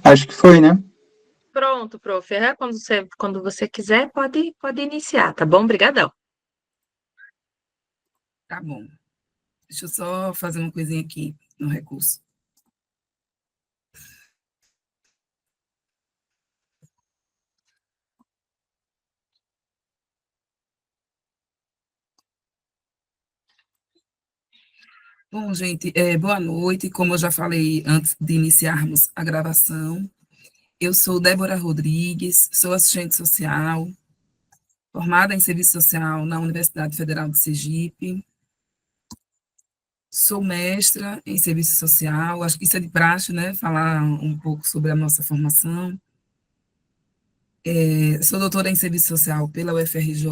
Acho que foi, né? Pronto, prof. Quando você quiser, pode iniciar, tá bom? Obrigadão. Tá bom. Deixa eu só fazer uma coisinha aqui no recurso. Bom, gente, boa noite. Como eu já falei antes de iniciarmos a gravação, eu sou Débora Rodrigues, sou assistente social, formada em serviço social na Universidade Federal de Sergipe. Sou mestra em serviço social, acho que isso é de praxe, né? Falar um pouco sobre a nossa formação. Sou doutora em serviço social pela UFRJ,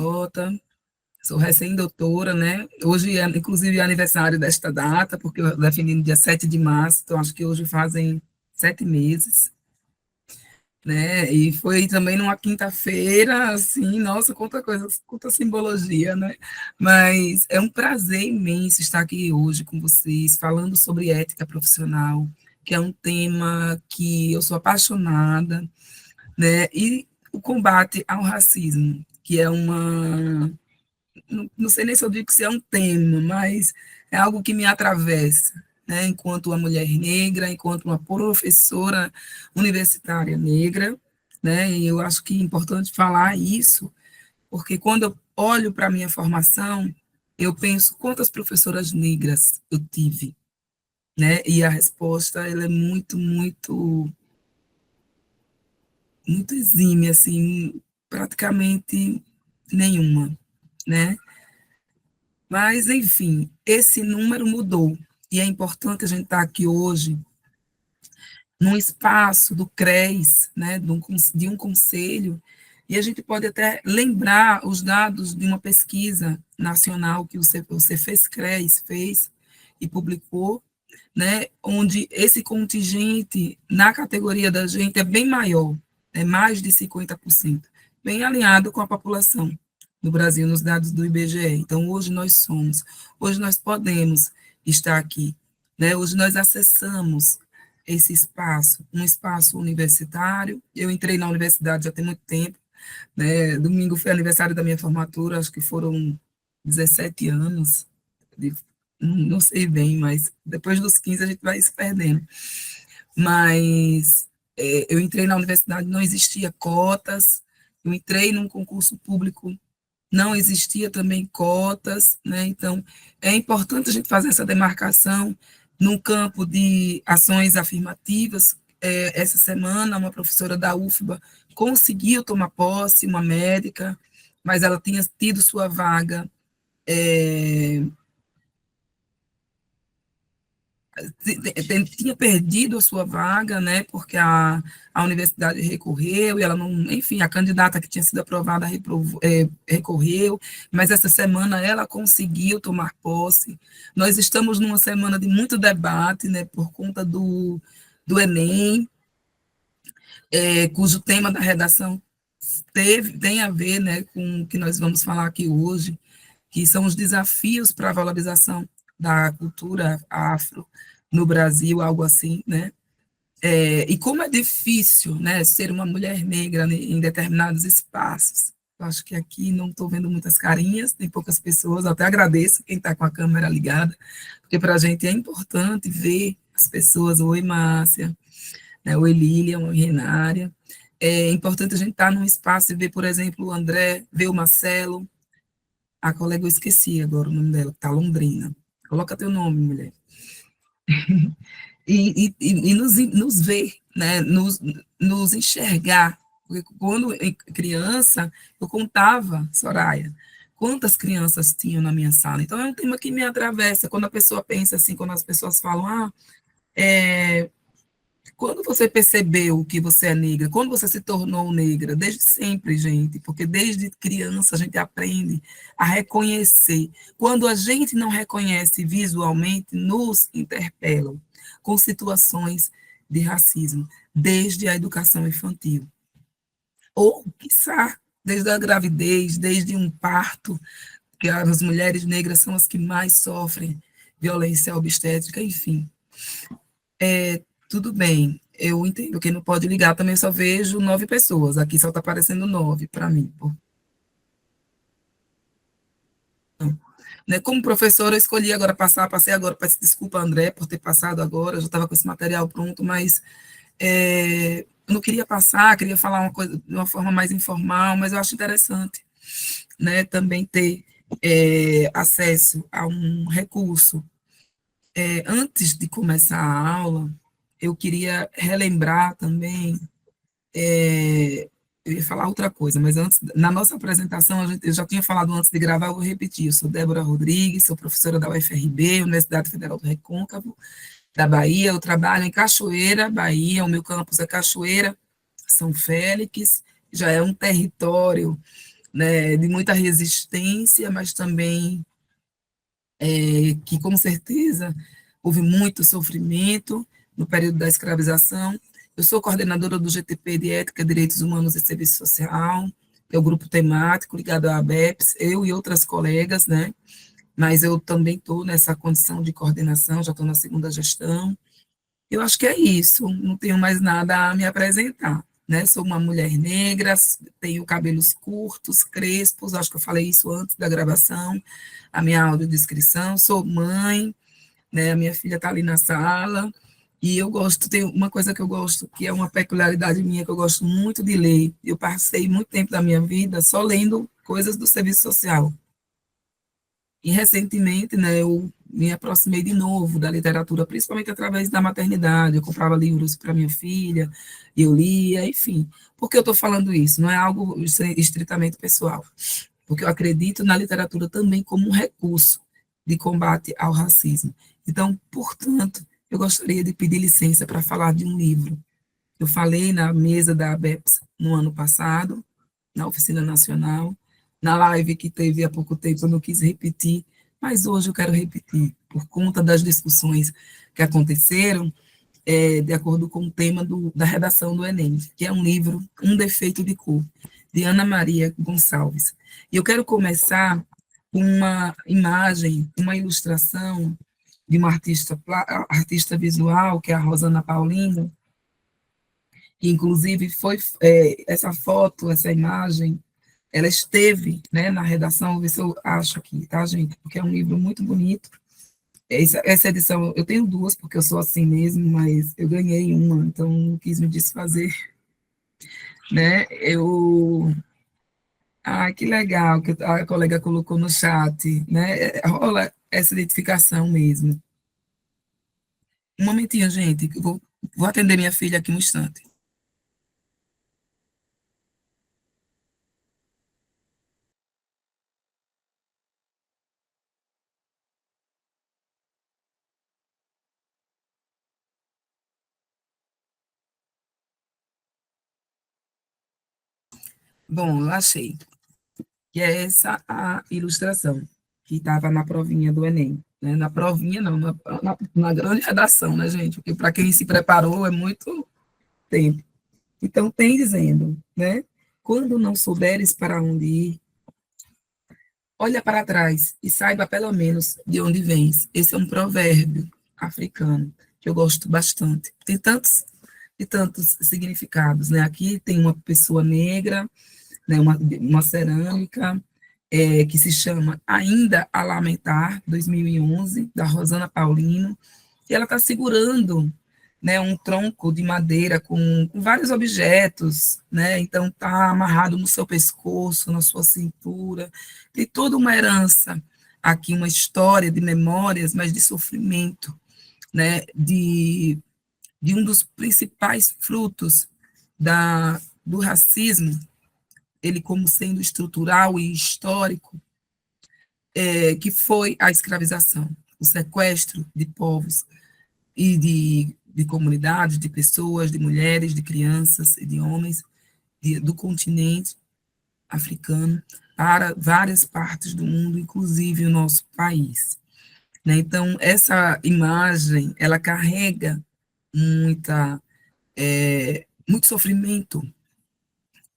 sou recém-doutora, né? Hoje, inclusive, é aniversário desta data, porque eu defini no dia 7 de março, então acho que hoje fazem 7 meses, né? E foi também numa quinta-feira, assim, nossa, quanta coisa, quanta simbologia, né? Mas é um prazer imenso estar aqui hoje com vocês, falando sobre ética profissional, que é um tema que eu sou apaixonada, né? E o combate ao racismo, que é uma, não sei nem se eu digo que isso é um tema, mas é algo que me atravessa, né, enquanto uma mulher negra, enquanto uma professora universitária negra, né, e eu acho que é importante falar isso, porque quando eu olho para a minha formação, eu penso quantas professoras negras eu tive, né, e a resposta, ela é muito exímia, assim, praticamente nenhuma, né. Mas, enfim, esse número mudou. E é importante a gente estar aqui hoje, num espaço do CRES, né, de um conselho, e a gente pode até lembrar os dados de uma pesquisa nacional que o Cefes-CRES fez e publicou, né, onde esse contingente na categoria da gente é bem maior, é mais de 50%, bem alinhado com a população do Brasil, nos dados do IBGE. Então, hoje nós podemos estar aqui, né, hoje nós acessamos esse espaço, um espaço universitário. Eu entrei na universidade já tem muito tempo, né, domingo foi aniversário da minha formatura, acho que foram 17 anos, de, não sei bem, mas depois dos 15 a gente vai se perdendo. Mas eu entrei na universidade, não existia cotas, eu entrei num concurso público, não existia também cotas, né? Então, é importante a gente fazer essa demarcação no campo de ações afirmativas. Essa semana, uma professora da UFBA conseguiu tomar posse, uma médica, mas ela tinha tido sua vaga tinha perdido a sua vaga, né, porque a universidade recorreu, e ela não, enfim, a candidata que tinha sido aprovada recorreu, mas essa semana ela conseguiu tomar posse. Nós estamos numa semana de muito debate, né, por conta do Enem, cujo tema da redação tem a ver, né, com o que nós vamos falar aqui hoje, que são os desafios para a valorização da cultura afro no Brasil, algo assim, né? E como é difícil, né, ser uma mulher negra em determinados espaços. Eu acho que aqui não estou vendo muitas carinhas, tem poucas pessoas, eu até agradeço quem está com a câmera ligada, porque para a gente é importante ver as pessoas, oi Márcia, né, oi Lilian, oi Renária, é importante a gente estar num espaço e ver, por exemplo, o André, ver o Marcelo, a colega, eu esqueci agora o nome dela, tá Londrina. Coloca teu nome, mulher. E nos ver, né? Nos enxergar. Porque quando criança, eu contava, Soraya, quantas crianças tinham na minha sala. Então, é um tema que me atravessa. Quando a pessoa pensa assim, quando as pessoas falam, quando você percebeu que você é negra? Quando você se tornou negra? Desde sempre, gente, porque desde criança a gente aprende a reconhecer. Quando a gente não reconhece visualmente, nos interpelam com situações de racismo, desde a educação infantil. Ou, quiçá, desde a gravidez, desde um parto, que as mulheres negras são as que mais sofrem violência obstétrica, enfim. Tudo bem. eu entendo que não pode ligar, também só vejo 9 pessoas, aqui só está aparecendo 9 para mim. Né? Como professora, eu escolhi agora passar, passei agora, peço desculpa, André, por ter passado agora, eu já estava com esse material pronto, mas eu não queria passar, queria falar uma coisa de uma forma mais informal, mas eu acho interessante, né, também ter acesso a um recurso. Antes de começar a aula, eu queria relembrar também, eu ia falar outra coisa, mas antes, na nossa apresentação, eu já tinha falado antes de gravar, eu vou repetir, eu sou Débora Rodrigues, sou professora da UFRB, Universidade Federal do Recôncavo, da Bahia, eu trabalho em Cachoeira, Bahia, o meu campus é Cachoeira, São Félix, já é um território, né, de muita resistência, mas também que com certeza houve muito sofrimento no período da escravização. Eu sou coordenadora do GTP de Ética, Direitos Humanos e Serviço Social, que é o grupo temático ligado à ABEPS, eu e outras colegas, né? Mas eu também estou nessa condição de coordenação, já estou na segunda gestão. Eu acho que é isso, não tenho mais nada a me apresentar, né? Sou uma mulher negra, tenho cabelos curtos, crespos, acho que eu falei isso antes da gravação, a minha audiodescrição, sou mãe, né? A minha filha está ali na sala, e eu gosto, tem uma coisa que eu gosto, que é uma peculiaridade minha, que eu gosto muito de ler. Eu passei muito tempo da minha vida só lendo coisas do serviço social. E recentemente, né, eu me aproximei de novo da literatura, principalmente através da maternidade. Eu comprava livros para minha filha, eu lia, enfim. Por que eu estou falando isso? Não é algo estritamente pessoal, porque eu acredito na literatura também como um recurso de combate ao racismo. Então, portanto, eu gostaria de pedir licença para falar de um livro. Eu falei na mesa da ABEPS no ano passado, na Oficina Nacional, na live que teve há pouco tempo, eu não quis repetir, mas hoje eu quero repetir, por conta das discussões que aconteceram, de acordo com o tema da redação do Enem, que é um livro, Um Defeito de Cor, de Ana Maria Gonçalves. E eu quero começar com uma imagem, uma ilustração de uma artista visual, que é a Rosana Paulino, que inclusive foi essa foto, essa imagem, ela esteve, né, na redação, vou ver se eu acho aqui, tá, gente? Porque é um livro muito bonito. Essa edição, eu tenho duas, porque eu sou assim mesmo, mas eu ganhei uma, então não quis me desfazer, né? Que legal que a colega colocou no chat, né? Rola essa identificação mesmo. Um momentinho, gente, que eu vou atender minha filha aqui um instante. Bom, eu achei. Que é essa a ilustração que estava na provinha do Enem. Né? Na provinha, não, na grande redação, né, gente? Porque para quem se preparou é muito tempo. Então, tem dizendo, né? Quando não souberes para onde ir, olha para trás e saiba pelo menos de onde vens. Esse é um provérbio africano que eu gosto bastante. Tem tantos e tantos significados, né? Aqui tem uma pessoa negra, né, uma cerâmica, que se chama Ainda a Lamentar, 2011, da Rosana Paulino, e ela está segurando, né, um tronco de madeira com vários objetos, né, então está amarrado no seu pescoço, na sua cintura, tem toda uma herança aqui, uma história de memórias, mas de sofrimento, né, de um dos principais frutos do racismo, ele como sendo estrutural e histórico, que foi a escravização, o sequestro de povos e de comunidades, de pessoas, de mulheres, de crianças e de homens do continente africano para várias partes do mundo, inclusive o nosso país. Né? Então, essa imagem, ela carrega muito sofrimento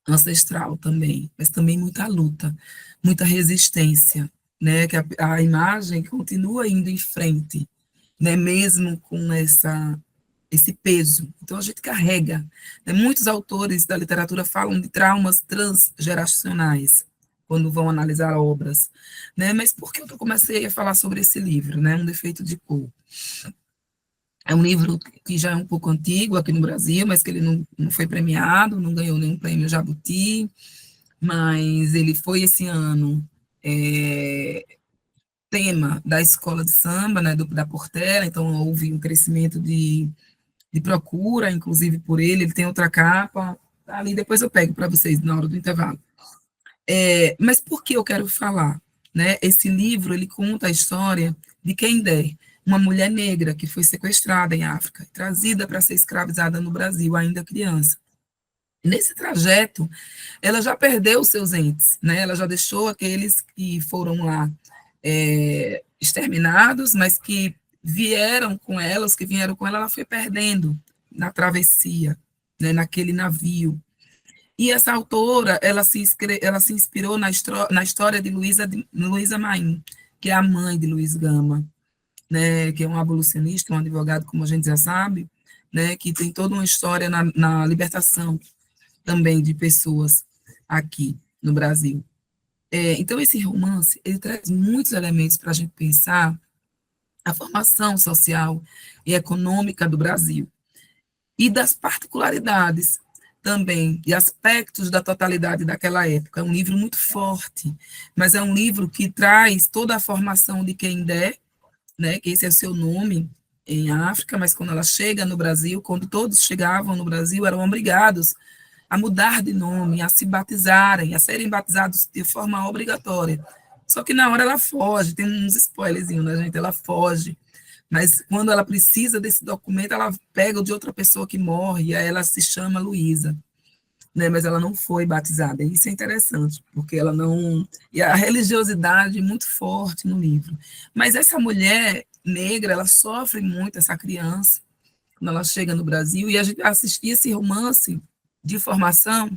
ancestral também, mas também muita luta, muita resistência, né? Que a imagem continua indo em frente, né? Mesmo com esse peso. Então, a gente carrega. Né? Muitos autores da literatura falam de traumas transgeracionais, quando vão analisar obras. Né? Mas por que eu comecei a falar sobre esse livro, né? Um Defeito de Cor? É um livro que já é um pouco antigo aqui no Brasil, mas que ele não foi premiado, não ganhou nenhum prêmio Jabuti, mas ele foi esse ano tema da escola de samba, né, da Portela, então houve um crescimento de procura, inclusive por ele tem outra capa, ali depois eu pego para vocês na hora do intervalo. Mas por que eu quero falar? Né? Esse livro, ele conta a história de Kendé, uma mulher negra que foi sequestrada em África, trazida para ser escravizada no Brasil, ainda criança. Nesse trajeto, ela já perdeu seus entes, né? Ela já deixou aqueles que foram lá exterminados, mas que vieram com ela, os que vieram com ela, ela foi perdendo na travessia, né? Naquele navio. E essa autora, ela se inspirou na história de Luísa Maim, que é a mãe de Luiz Gama, né, que é um abolicionista, um advogado, como a gente já sabe, né, que tem toda uma história na libertação também de pessoas aqui no Brasil. Então, esse romance, ele traz muitos elementos para a gente pensar a formação social e econômica do Brasil e das particularidades também, e aspectos da totalidade daquela época. É um livro muito forte, mas é um livro que traz toda a formação de Kendé, né, que esse é o seu nome em África, mas quando ela chega no Brasil, quando todos chegavam no Brasil, eram obrigados a mudar de nome, a se batizarem, a serem batizados de forma obrigatória. Só que na hora ela foge, tem uns spoilerzinhos, né, gente? Ela foge. Mas quando ela precisa desse documento, ela pega o de outra pessoa que morre, e aí ela se chama Luísa, né? Mas ela não foi batizada. E isso é interessante, porque ela não. E a religiosidade é muito forte no livro. Mas essa mulher negra, ela sofre muito, essa criança, quando ela chega no Brasil, e a gente assistia esse romance de formação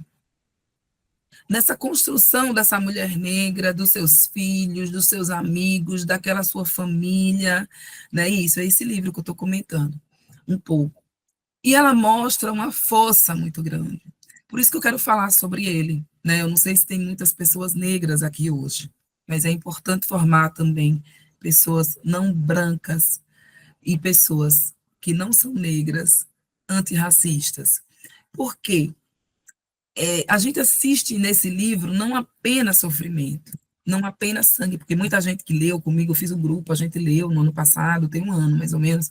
nessa construção dessa mulher negra, dos seus filhos, dos seus amigos, daquela sua família, né? Isso é esse livro que eu estou comentando um pouco. E ela mostra uma fossa muito grande. Por isso que eu quero falar sobre ele, né? Eu não sei se tem muitas pessoas negras aqui hoje, mas é importante formar também pessoas não brancas e pessoas que não são negras, antirracistas. Por quê? A gente assiste nesse livro não apenas sofrimento, não apenas sangue, porque muita gente que leu comigo, eu fiz um grupo, a gente leu no ano passado, tem um ano mais ou menos,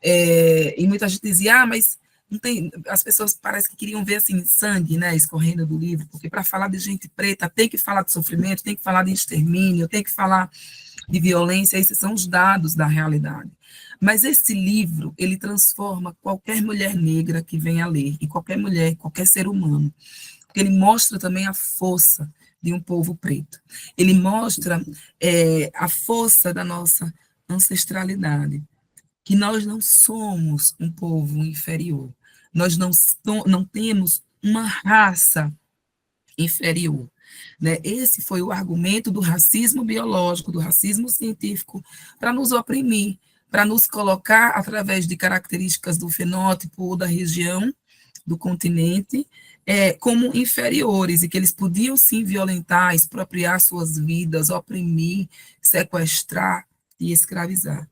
e muita gente dizia, mas não tem, as pessoas parece que queriam ver assim sangue, né, escorrendo do livro, porque para falar de gente preta tem que falar de sofrimento, tem que falar de extermínio, tem que falar de violência, esses são os dados da realidade. Mas esse livro, ele transforma qualquer mulher negra que venha ler, e qualquer mulher, qualquer ser humano, porque ele mostra também a força de um povo preto. Ele mostra a força da nossa ancestralidade, que nós não somos um povo inferior, nós não temos uma raça inferior. Né? Esse foi o argumento do racismo biológico, do racismo científico, para nos oprimir, para nos colocar, através de características do fenótipo ou da região, do continente, como inferiores, e que eles podiam sim violentar, expropriar suas vidas, oprimir, sequestrar e escravizar,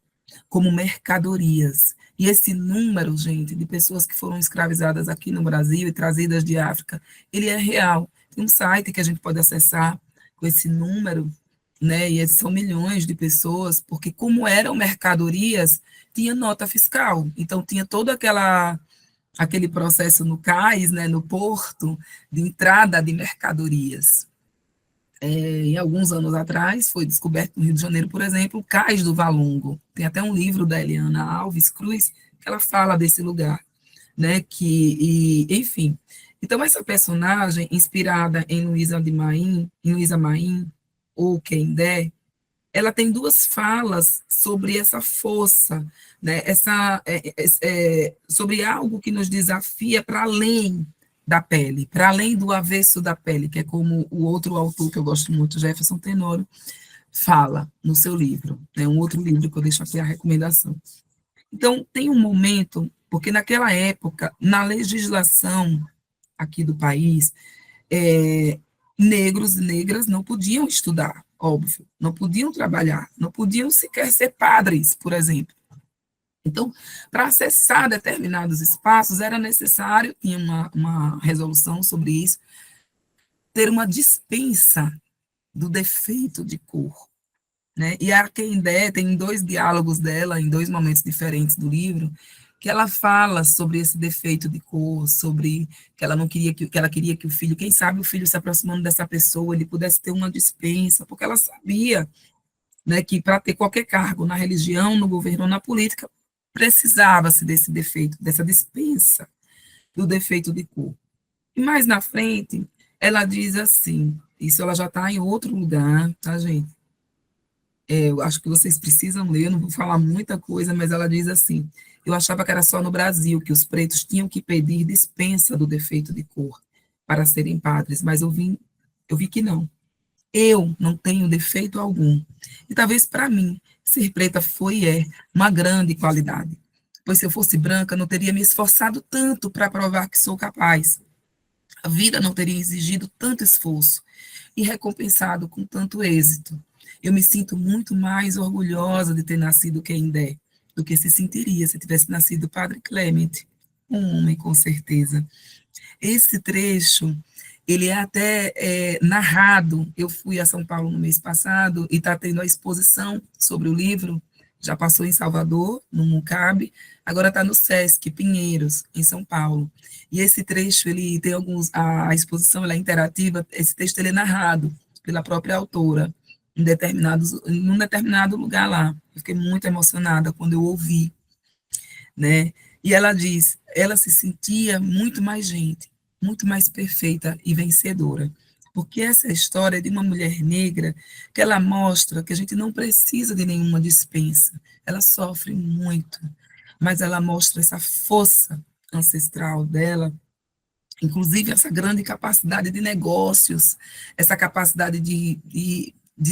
como mercadorias. E esse número, gente, de pessoas que foram escravizadas aqui no Brasil e trazidas de África, ele é real. Tem um site que a gente pode acessar com esse número, né? E esses são milhões de pessoas, porque como eram mercadorias, tinha nota fiscal. Então tinha todo aquele processo no cais, né, no porto, de entrada de mercadorias. Em alguns anos atrás, foi descoberto no Rio de Janeiro, por exemplo, o Cais do Valongo. Tem até um livro da Eliana Alves Cruz, que ela fala desse lugar, né, enfim. Então, essa personagem, inspirada em Luísa Maim, ou Kendé, ela tem duas falas sobre essa força, né, sobre algo que nos desafia para além da pele, para além do avesso da pele, que é como o outro autor que eu gosto muito, Jefferson Tenório, fala no seu livro, né, um outro livro que eu deixo aqui a recomendação. Então, tem um momento, porque naquela época, na legislação aqui do país, negros e negras não podiam estudar, óbvio, não podiam trabalhar, não podiam sequer ser padres, por exemplo. Então, para acessar determinados espaços, era necessário, tinha uma resolução sobre isso, ter uma dispensa do defeito de cor. Né? E a Kendé tem 2 diálogos dela, em 2 momentos diferentes do livro, que ela fala sobre esse defeito de cor, sobre que ela não queria que ela queria que o filho, quem sabe o filho se aproximando dessa pessoa, ele pudesse ter uma dispensa, porque ela sabia, né, que para ter qualquer cargo na religião, no governo ou na política, precisava-se desse defeito, dessa dispensa do defeito de cor. E mais na frente, ela diz assim, isso ela já está em outro lugar, tá, gente? Eu acho que vocês precisam ler, eu não vou falar muita coisa, mas ela diz assim: eu achava que era só no Brasil que os pretos tinham que pedir dispensa do defeito de cor para serem padres, mas eu vi que não. Eu não tenho defeito algum. E talvez para mim, ser preta foi e é uma grande qualidade. Pois se eu fosse branca, não teria me esforçado tanto para provar que sou capaz. A vida não teria exigido tanto esforço e recompensado com tanto êxito. Eu me sinto muito mais orgulhosa de ter nascido Kendé do que se sentiria se tivesse nascido Padre Clemente, um homem com certeza. Esse trecho, ele é até narrado. Eu fui a São Paulo no mês passado e está tendo a exposição sobre o livro. Já passou em Salvador, no Mucabe, agora está no Sesc Pinheiros, em São Paulo. E esse trecho, ele tem a exposição ela é interativa, esse texto ele é narrado pela própria autora, em um determinado lugar lá. Eu fiquei muito emocionada quando eu ouvi, né? E ela diz, ela se sentia muito mais gente, muito mais perfeita e vencedora. Porque essa é a história de uma mulher negra que ela mostra que a gente não precisa de nenhuma dispensa. Ela sofre muito, mas ela mostra essa força ancestral dela, inclusive essa grande capacidade de negócios, essa capacidade de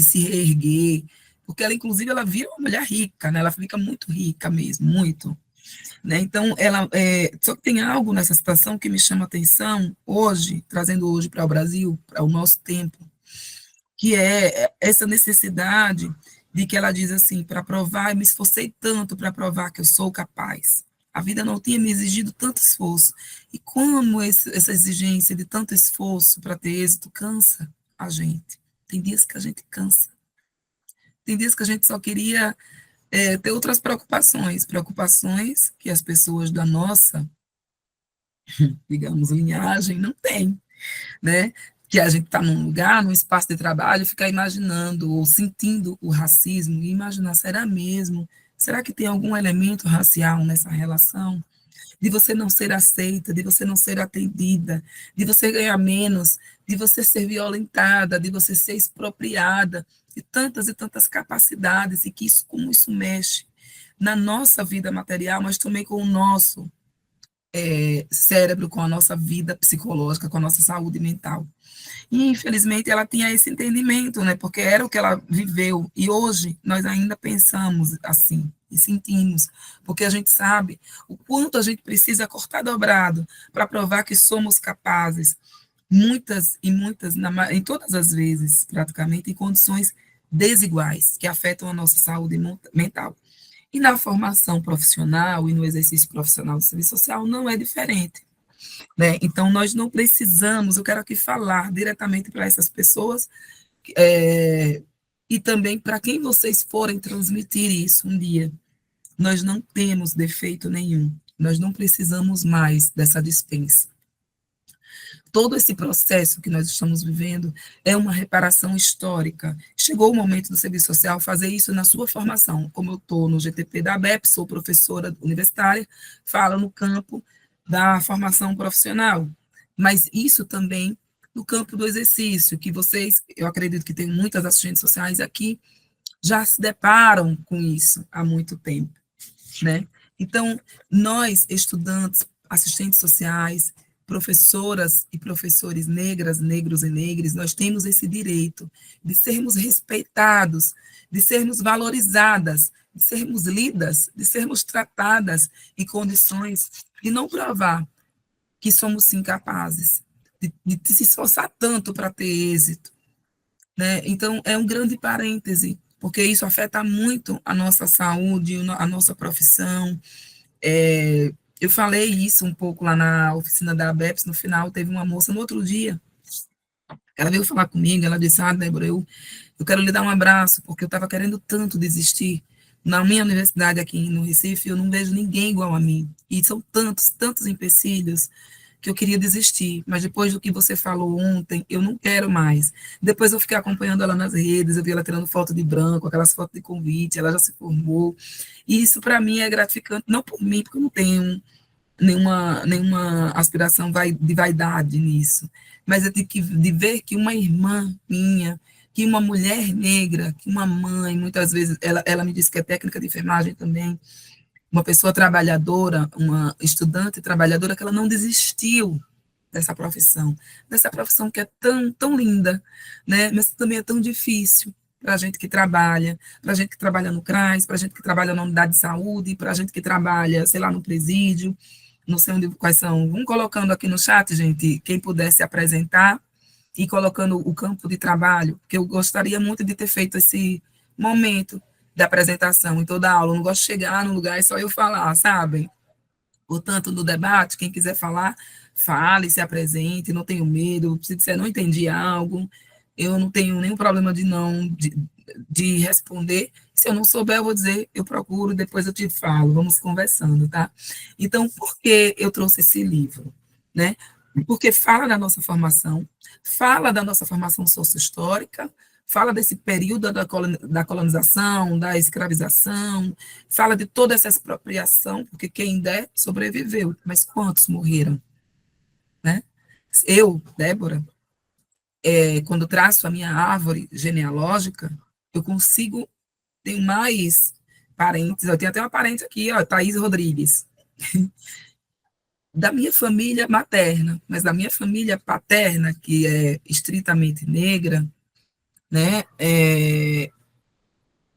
se reerguer, porque ela, inclusive, ela vira uma mulher rica, né? Ela fica muito rica mesmo, muito. Né? Então, só que tem algo nessa situação que me chama a atenção hoje, trazendo hoje para o Brasil, para o nosso tempo, que é essa necessidade de que ela diz assim, para provar, eu me esforcei tanto para provar que eu sou capaz. A vida não tinha me exigido tanto esforço. E como essa exigência de tanto esforço para ter êxito cansa a gente. Tem dias que a gente cansa. Tem dias que a gente só queria ter outras preocupações que as pessoas da nossa, digamos, linhagem não têm, né? Que a gente está num lugar, num espaço de trabalho, ficar imaginando ou sentindo o racismo e imaginar, será mesmo? Será que tem algum elemento racial nessa relação? De você não ser aceita, de você não ser atendida, de você ganhar menos, de você ser violentada, de você ser expropriada, de tantas e tantas capacidades, e que isso, como isso mexe na nossa vida material, mas também com o nosso cérebro, com a nossa vida psicológica, com a nossa saúde mental. E, infelizmente, ela tinha esse entendimento, né? Porque era o que ela viveu. E hoje nós ainda pensamos assim e sentimos, porque a gente sabe o quanto a gente precisa cortar dobrado para provar que somos capazes, muitas e muitas, em todas as vezes, praticamente, em condições desiguais que afetam a nossa saúde mental. E na formação profissional e no exercício profissional do serviço social não é diferente. Né? Então, nós não precisamos, eu quero aqui falar diretamente para essas pessoas, e também para quem vocês forem transmitir isso um dia. Nós não temos defeito nenhum, nós não precisamos mais dessa dispensa. Todo esse processo que nós estamos vivendo é uma reparação histórica. Chegou o momento do serviço social fazer isso na sua formação. Como eu estou no GTP da ABEP, sou professora universitária, falo no campo da formação profissional, mas isso também no campo do exercício, que vocês, eu acredito que tem muitas assistentes sociais aqui, já se deparam com isso há muito tempo, né? Então, nós, estudantes, assistentes sociais, professoras e professores negras, negros e negras, nós temos esse direito de sermos respeitados, de sermos valorizadas, de sermos lidas, de sermos tratadas em condições de não provar que somos sim capazes, de se esforçar tanto para ter êxito, né? Então, é um grande parêntese, porque isso afeta muito a nossa saúde, a nossa profissão. Eu falei isso um pouco lá na oficina da ABEPS, no final teve uma moça no outro dia, ela veio falar comigo, ela disse, Débora, eu quero lhe dar um abraço, porque eu estava querendo tanto desistir. Na minha universidade aqui no Recife, eu não vejo ninguém igual a mim. E são tantos, tantos empecilhos que eu queria desistir. Mas depois do que você falou ontem, eu não quero mais. Depois eu fiquei acompanhando ela nas redes, eu vi ela tirando foto de branco, aquelas fotos de convite, ela já se formou. E isso para mim é gratificante, não por mim, porque eu não tenho nenhuma aspiração de vaidade nisso, mas é de ver que uma irmã minha, que uma mulher negra, que uma mãe, muitas vezes, ela me disse que é técnica de enfermagem também, uma pessoa trabalhadora, uma estudante trabalhadora, que ela não desistiu dessa profissão que é tão, tão linda, né? Mas também é tão difícil para a gente que trabalha, para a gente que trabalha no CRAS, para a gente que trabalha na unidade de saúde, para a gente que trabalha, sei lá, no presídio, não sei onde, quais são. Vamos colocando aqui no chat, gente, quem puder se apresentar e colocando o campo de trabalho, porque eu gostaria muito de ter feito esse momento de apresentação em toda a aula. Eu não gosto de chegar no lugar e só eu falar, sabem? Portanto, no debate, quem quiser falar, fale, se apresente, não tenho medo. Se disser não entendi algo, eu não tenho nenhum problema de responder. Se eu não souber, eu vou dizer, eu procuro, depois eu te falo, vamos conversando, tá? Então, por que eu trouxe esse livro? Né? Porque fala da nossa formação sociohistórica, fala desse período da colonização, da escravização, fala de toda essa expropriação, porque quem der sobreviveu, mas quantos morreram? Né? Eu, Débora, quando traço a minha árvore genealógica, eu consigo, tenho mais parentes, eu tenho até uma parente aqui, ó, Thaís Rodrigues, da minha família materna, mas da minha família paterna, que é estritamente negra, né,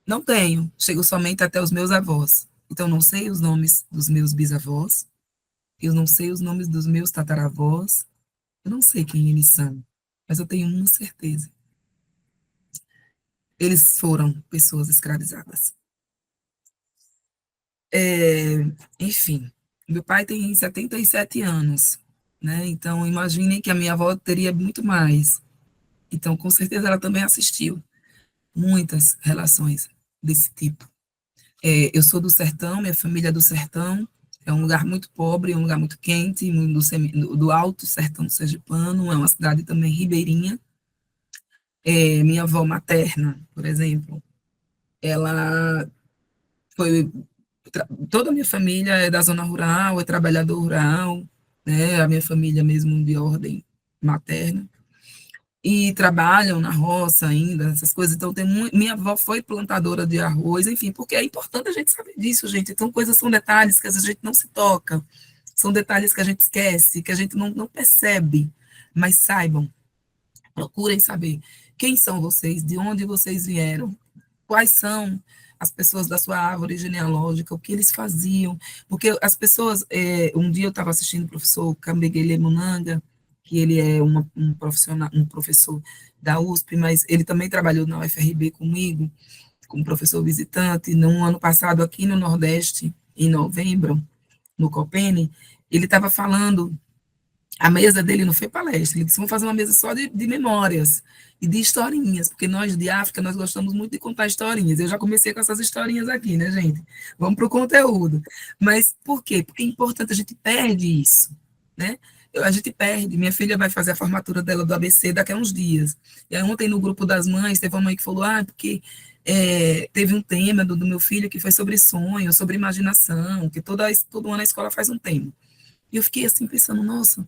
não tenho, chego somente até os meus avós. Então, não sei os nomes dos meus bisavós, eu não sei os nomes dos meus tataravós, eu não sei quem eles são, mas eu tenho uma certeza. Eles foram pessoas escravizadas. Enfim, meu pai tem 77 anos, né? Então, imaginem que a minha avó teria muito mais. Então, com certeza, ela também assistiu muitas relações desse tipo. Eu sou do sertão, minha família é do sertão, é um lugar muito pobre, é um lugar muito quente, do alto sertão sergipano, é uma cidade também ribeirinha. Minha avó materna, por exemplo, ela foi. Toda a minha família é da zona rural, é trabalhador rural, né? A minha família mesmo de ordem materna. E trabalham na roça ainda, essas coisas. Então, minha avó foi plantadora de arroz, enfim, porque é importante a gente saber disso, gente. Então, são detalhes que às vezes a gente não se toca, são detalhes que a gente esquece, que a gente não percebe, mas saibam, procurem saber quem são vocês, de onde vocês vieram, quais são as pessoas da sua árvore genealógica, o que eles faziam, porque as pessoas, um dia eu estava assistindo o professor Kambegele Munanga, que ele é um professor da USP, mas ele também trabalhou na UFRB comigo, como professor visitante, no ano passado aqui no Nordeste, em novembro, no Copene, ele estava falando, a mesa dele não foi palestra, ele disse, vamos fazer uma mesa só de memórias e de historinhas, porque nós de África, nós gostamos muito de contar historinhas, eu já comecei com essas historinhas aqui, né, gente? Vamos para o conteúdo. Mas por quê? Porque é importante, a gente perde isso, né? A gente perde, minha filha vai fazer a formatura dela do ABC daqui a uns dias, e aí ontem no grupo das mães, teve uma mãe que falou, porque teve um tema do meu filho que foi sobre sonho, sobre imaginação, que todo ano a escola faz um tema. E eu fiquei assim pensando, nossa,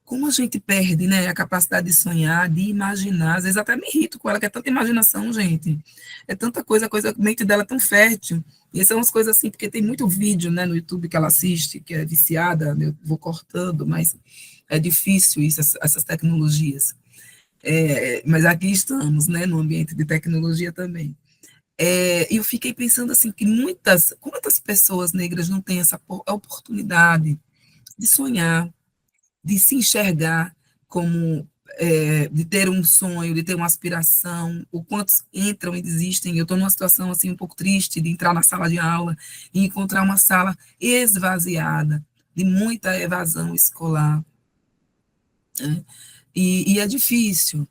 como a gente perde, né, a capacidade de sonhar, de imaginar, às vezes até me irrito com ela, que é tanta imaginação, gente, é tanta coisa, a mente dela é tão fértil, e são umas coisas assim, porque tem muito vídeo, né, no YouTube que ela assiste, que é viciada, eu vou cortando, mas é difícil isso, essas tecnologias, mas aqui estamos, né, no ambiente de tecnologia também. E eu fiquei pensando assim, que quantas pessoas negras não têm essa oportunidade de sonhar, de se enxergar como, de ter um sonho, de ter uma aspiração, o quantos entram e desistem. Eu estou numa situação assim um pouco triste de entrar na sala de aula e encontrar uma sala esvaziada, de muita evasão escolar, né? E é difícil,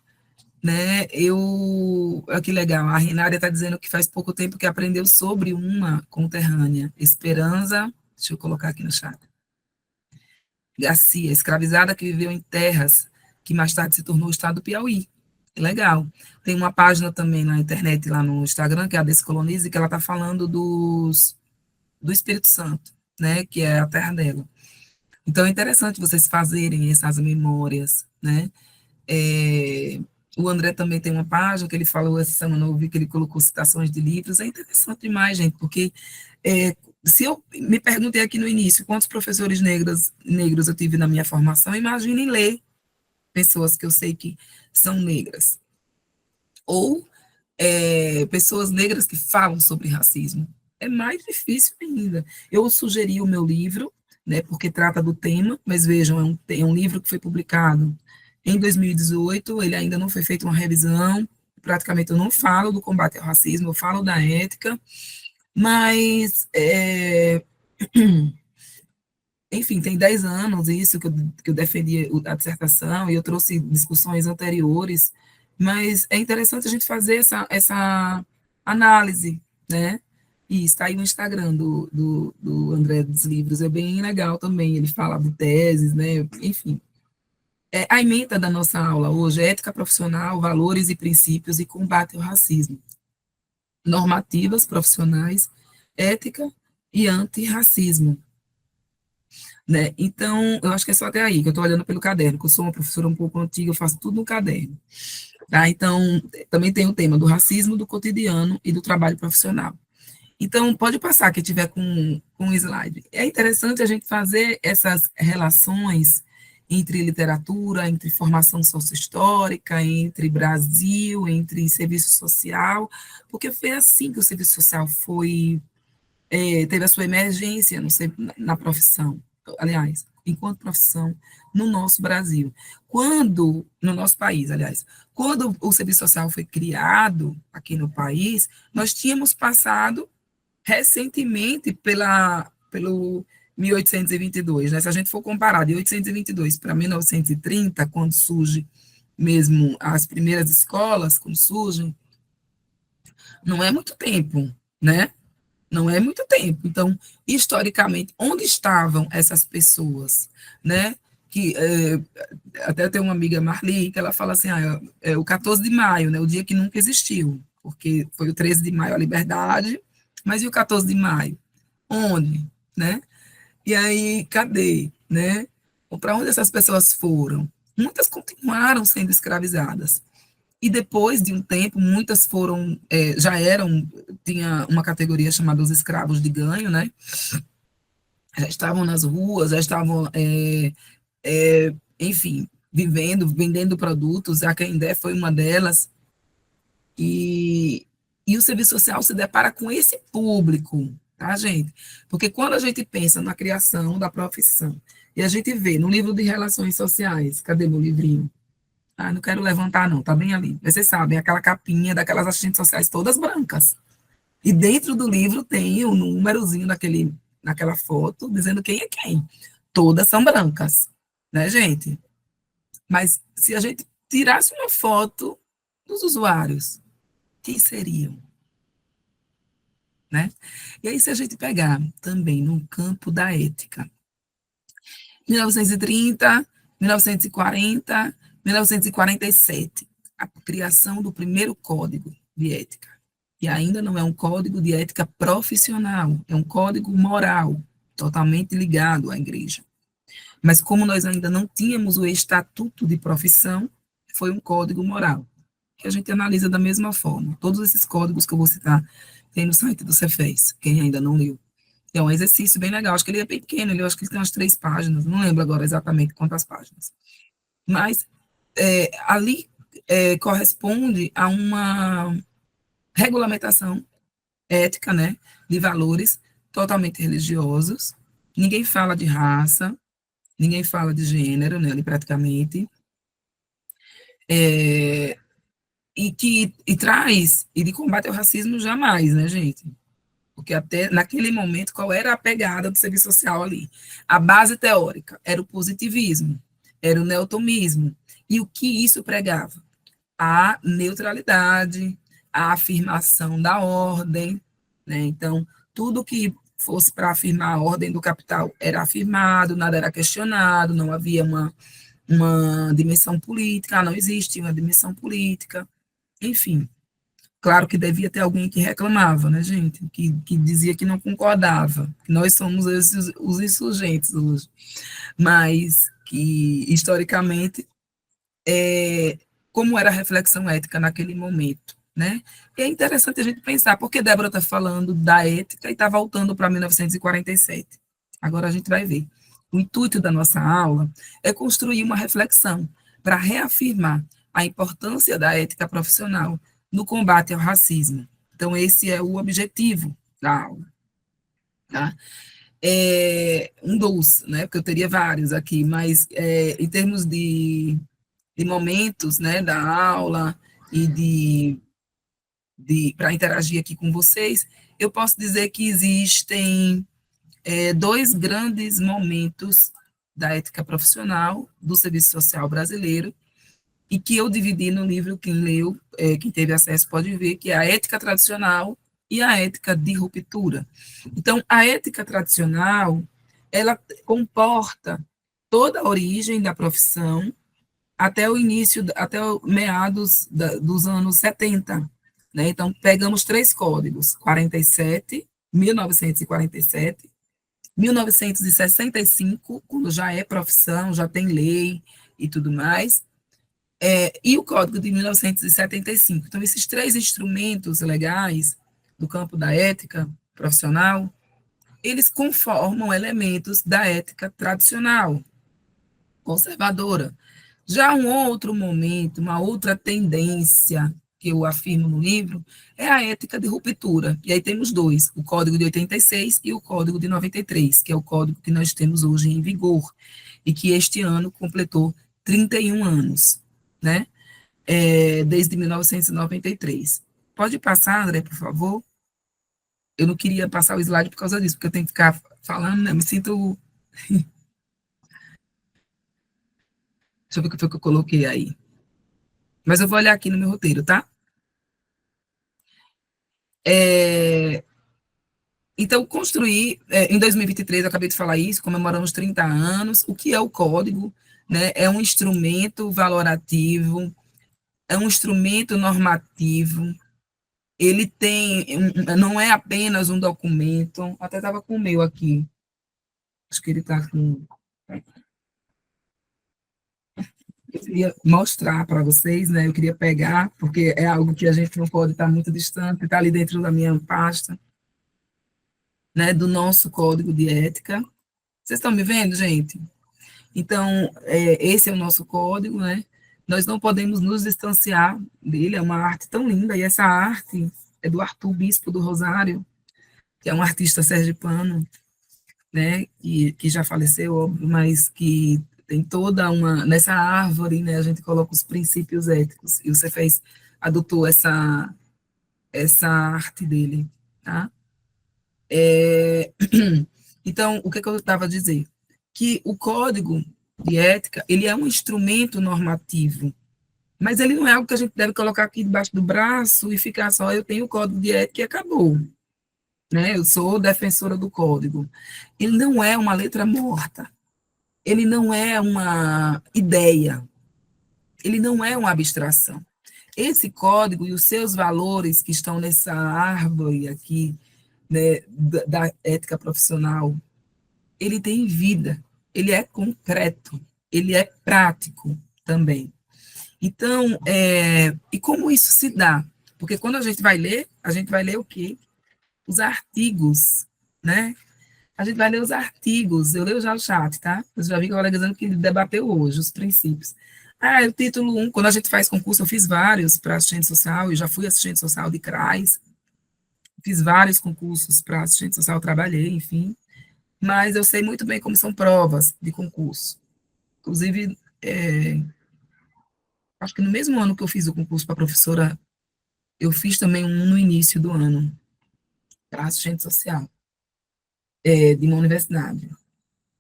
né? Que legal, a Renária está dizendo que faz pouco tempo que aprendeu sobre uma conterrânea, Esperança, deixa eu colocar aqui no chat, Garcia, escravizada que viveu em terras que mais tarde se tornou o estado do Piauí. Legal. Tem uma página também na internet, lá no Instagram, que é a Descolonize, que ela está falando do Espírito Santo, né, que é a terra dela. Então, é interessante vocês fazerem essas memórias, né? O André também tem uma página que ele falou essa semana, eu vi que ele colocou citações de livros. É interessante demais, gente, porque se eu me perguntei aqui no início quantos professores negros eu tive na minha formação, imaginem ler pessoas que eu sei que são negras. Ou pessoas negras que falam sobre racismo. É mais difícil ainda. Eu sugeri o meu livro, né, porque trata do tema, mas vejam, é um livro que foi publicado em 2018, ele ainda não foi feita uma revisão, praticamente eu não falo do combate ao racismo, eu falo da ética, mas, enfim, tem 10 anos isso que eu defendi a dissertação, e eu trouxe discussões anteriores, mas é interessante a gente fazer essa análise, né? E está aí no Instagram do André dos Livros, é bem legal também, ele fala de teses, né? Enfim. A ementa da nossa aula hoje é ética profissional, valores e princípios e combate ao racismo. Normativas profissionais, ética e antirracismo. Né? Então, eu acho que é só até aí, que eu estou olhando pelo caderno, que eu sou uma professora um pouco antiga, eu faço tudo no caderno. Tá? Então, também tem o tema do racismo, do cotidiano e do trabalho profissional. Então, pode passar, quem tiver com o slide. É interessante a gente fazer essas relações entre literatura, entre formação sociohistórica, entre Brasil, entre serviço social, porque foi assim que o serviço social teve a sua emergência na profissão, aliás, enquanto profissão, no nosso Brasil. No nosso país, aliás, quando o serviço social foi criado aqui no país, nós tínhamos passado recentemente pelo 1822, né? Se a gente for comparar de 1822 para 1930, quando surge mesmo as primeiras escolas, quando surgem, não é muito tempo, né? Não é muito tempo. Então, historicamente, onde estavam essas pessoas, né? Que até tem uma amiga Marli que ela fala assim, é o 14 de maio, né? O dia que nunca existiu, porque foi o 13 de maio a liberdade, mas e o 14 de maio? Onde, né? E aí, cadê, né? Para onde essas pessoas foram? Muitas continuaram sendo escravizadas. E depois de um tempo, muitas tinha uma categoria chamada os escravos de ganho, né? Já estavam nas ruas, já estavam, enfim, vendendo produtos, a Canindé foi uma delas, e o serviço social se depara com esse público, tá, gente? Porque quando a gente pensa na criação da profissão, e a gente vê no livro de Relações Sociais, cadê meu livrinho? Ah, não quero levantar, não, tá bem ali. Vocês sabem, aquela capinha daquelas assistentes sociais todas brancas. E dentro do livro tem o númerozinho naquela foto, dizendo quem é quem. Todas são brancas, né, gente? Mas se a gente tirasse uma foto dos usuários, quem seriam? Né? E aí, se a gente pegar também no campo da ética, 1930, 1940, 1947, a criação do primeiro código de ética. E ainda não é um código de ética profissional, é um código moral, totalmente ligado à igreja. Mas como nós ainda não tínhamos o estatuto de profissão, foi um código moral, que a gente analisa da mesma forma. Todos esses códigos que eu vou citar tem no site do Cefes, quem ainda não leu. É um exercício bem legal, acho que ele é bem pequeno, eu acho que ele tem umas 3 páginas, não lembro agora exatamente quantas páginas. Mas ali corresponde a uma regulamentação ética, né, de valores totalmente religiosos. Ninguém fala de raça, ninguém fala de gênero, né, ali praticamente. É, e traz, e de combate ao racismo jamais, né, gente? Porque até naquele momento, qual era a pegada do serviço social ali? A base teórica era o positivismo, era o neotomismo. E o que isso pregava? A neutralidade, a afirmação da ordem, né? Então, tudo que fosse para afirmar a ordem do capital era afirmado, nada era questionado, não havia uma dimensão política, não existe uma dimensão política, enfim. Claro que devia ter alguém que reclamava, né, gente? Que dizia que não concordava, que nós somos os insurgentes hoje, mas que, historicamente, como era a reflexão ética naquele momento, né? E é interessante a gente pensar, porque Débora está falando da ética e está voltando para 1947. Agora a gente vai ver. O intuito da nossa aula é construir uma reflexão para reafirmar a importância da ética profissional no combate ao racismo. Então, esse é o objetivo da aula. Tá? Um dos, né, porque eu teria vários aqui, mas em termos de momentos, né, da aula e para interagir aqui com vocês, eu posso dizer que existem dois grandes momentos da ética profissional do serviço social brasileiro e que eu dividi no livro, quem leu, quem teve acesso pode ver, que é a ética tradicional e a ética de ruptura. Então, a ética tradicional, ela comporta toda a origem da profissão, até o início, até o meados dos anos 70. Né? Então, pegamos 3 códigos: 47, 1947, 1965, quando já é profissão, já tem lei e tudo mais, e o Código de 1975. Então, esses 3 instrumentos legais do campo da ética profissional, eles conformam elementos da ética tradicional, conservadora. Já um outro momento, uma outra tendência que eu afirmo no livro, é a ética de ruptura. E aí temos dois, o Código de 86 e o Código de 93, que é o código que nós temos hoje em vigor, e que este ano completou 31 anos, né? Desde 1993. Pode passar, André, por favor? Eu não queria passar o slide por causa disso, porque eu tenho que ficar falando, né? Me sinto... Deixa eu ver o que foi que eu coloquei aí. Mas eu vou olhar aqui no meu roteiro, tá? Então, construir, em 2023, eu acabei de falar isso, comemoramos 30 anos. O que é o código? Né? É um instrumento valorativo, é um instrumento normativo, ele tem, não é apenas um documento, até estava com o meu aqui, acho que ele está com... Eu queria mostrar para vocês, né? Eu queria pegar, porque é algo que a gente não pode estar muito distante, está ali dentro da minha pasta, né? Do nosso código de ética. Vocês estão me vendo, gente? Então, esse é o nosso código, né? Nós não podemos nos distanciar dele, é uma arte tão linda, e essa arte é do Arthur Bispo do Rosário, que é um artista sergipano, né? Que já faleceu, óbvio, mas que tem toda uma... Nessa árvore, né, a gente coloca os princípios éticos, e você adotou essa arte dele, tá? Então, o que eu estava a dizer? Que o código de ética, ele é um instrumento normativo, mas ele não é algo que a gente deve colocar aqui debaixo do braço e ficar só, eu tenho o código de ética e acabou, né? Eu sou defensora do código. Ele não é uma letra morta, ele não é uma ideia, ele não é uma abstração. Esse código e os seus valores que estão nessa árvore aqui, né, da ética profissional, ele tem vida, ele é concreto, ele é prático também. Então, e como isso se dá? Porque quando a gente vai ler o quê? Os artigos, né? A gente vai ler os artigos, eu leio já o chat, tá? Eu já vi que a colega dizendo que ele debateu hoje os princípios. O título 1, quando a gente faz concurso, eu fiz vários para assistente social, eu já fui assistente social de CRAS, fiz vários concursos para assistente social, trabalhei, enfim, mas eu sei muito bem como são provas de concurso. Inclusive, acho que no mesmo ano que eu fiz o concurso para professora, eu fiz também um no início do ano, para assistente social, de uma universidade.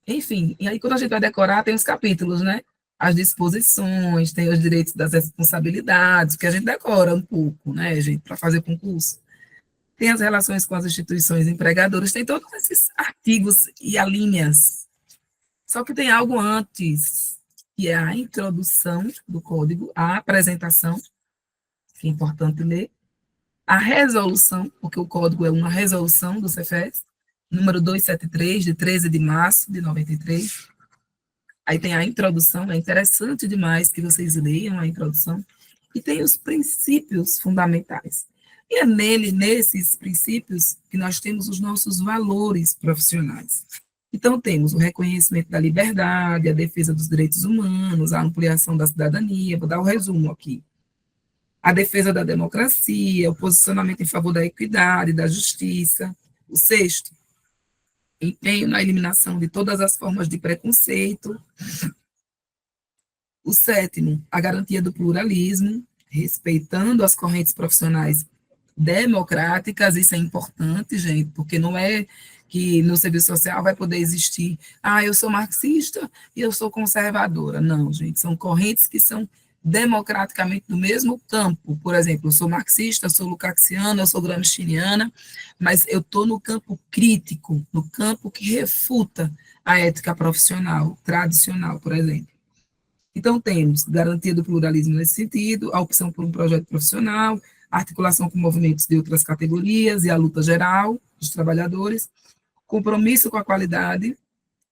Enfim, e aí quando a gente vai decorar, tem os capítulos, né? As disposições, tem os direitos das responsabilidades, que a gente decora um pouco, né, gente, para fazer concurso. Tem as relações com as instituições empregadoras, tem todos esses artigos e alíneas. Só que tem algo antes, que é a introdução do código, a apresentação, que é importante ler, a resolução, porque o código é uma resolução do Cefes, número 273, de 13 de março de 93. Aí tem a introdução, é interessante demais que vocês leiam a introdução, e tem os princípios fundamentais. E é nesses princípios, que nós temos os nossos valores profissionais. Então, temos o reconhecimento da liberdade, a defesa dos direitos humanos, a ampliação da cidadania, vou dar o resumo aqui. A defesa da democracia, o posicionamento em favor da equidade, da justiça. O sexto, empenho na eliminação de todas as formas de preconceito. O sétimo, a garantia do pluralismo, respeitando as correntes profissionais democráticas, isso é importante, gente, porque não é que no serviço social vai poder existir, eu sou marxista e eu sou conservadora. Não, gente, são correntes que são democraticamente do mesmo campo. Por exemplo, eu sou marxista, eu sou lukácsiana, eu sou gramsciana, mas eu estou no campo crítico, no campo que refuta a ética profissional tradicional, por exemplo. Então, temos garantia do pluralismo nesse sentido, a opção por um projeto profissional, a articulação com movimentos de outras categorias e a luta geral dos trabalhadores, compromisso com a qualidade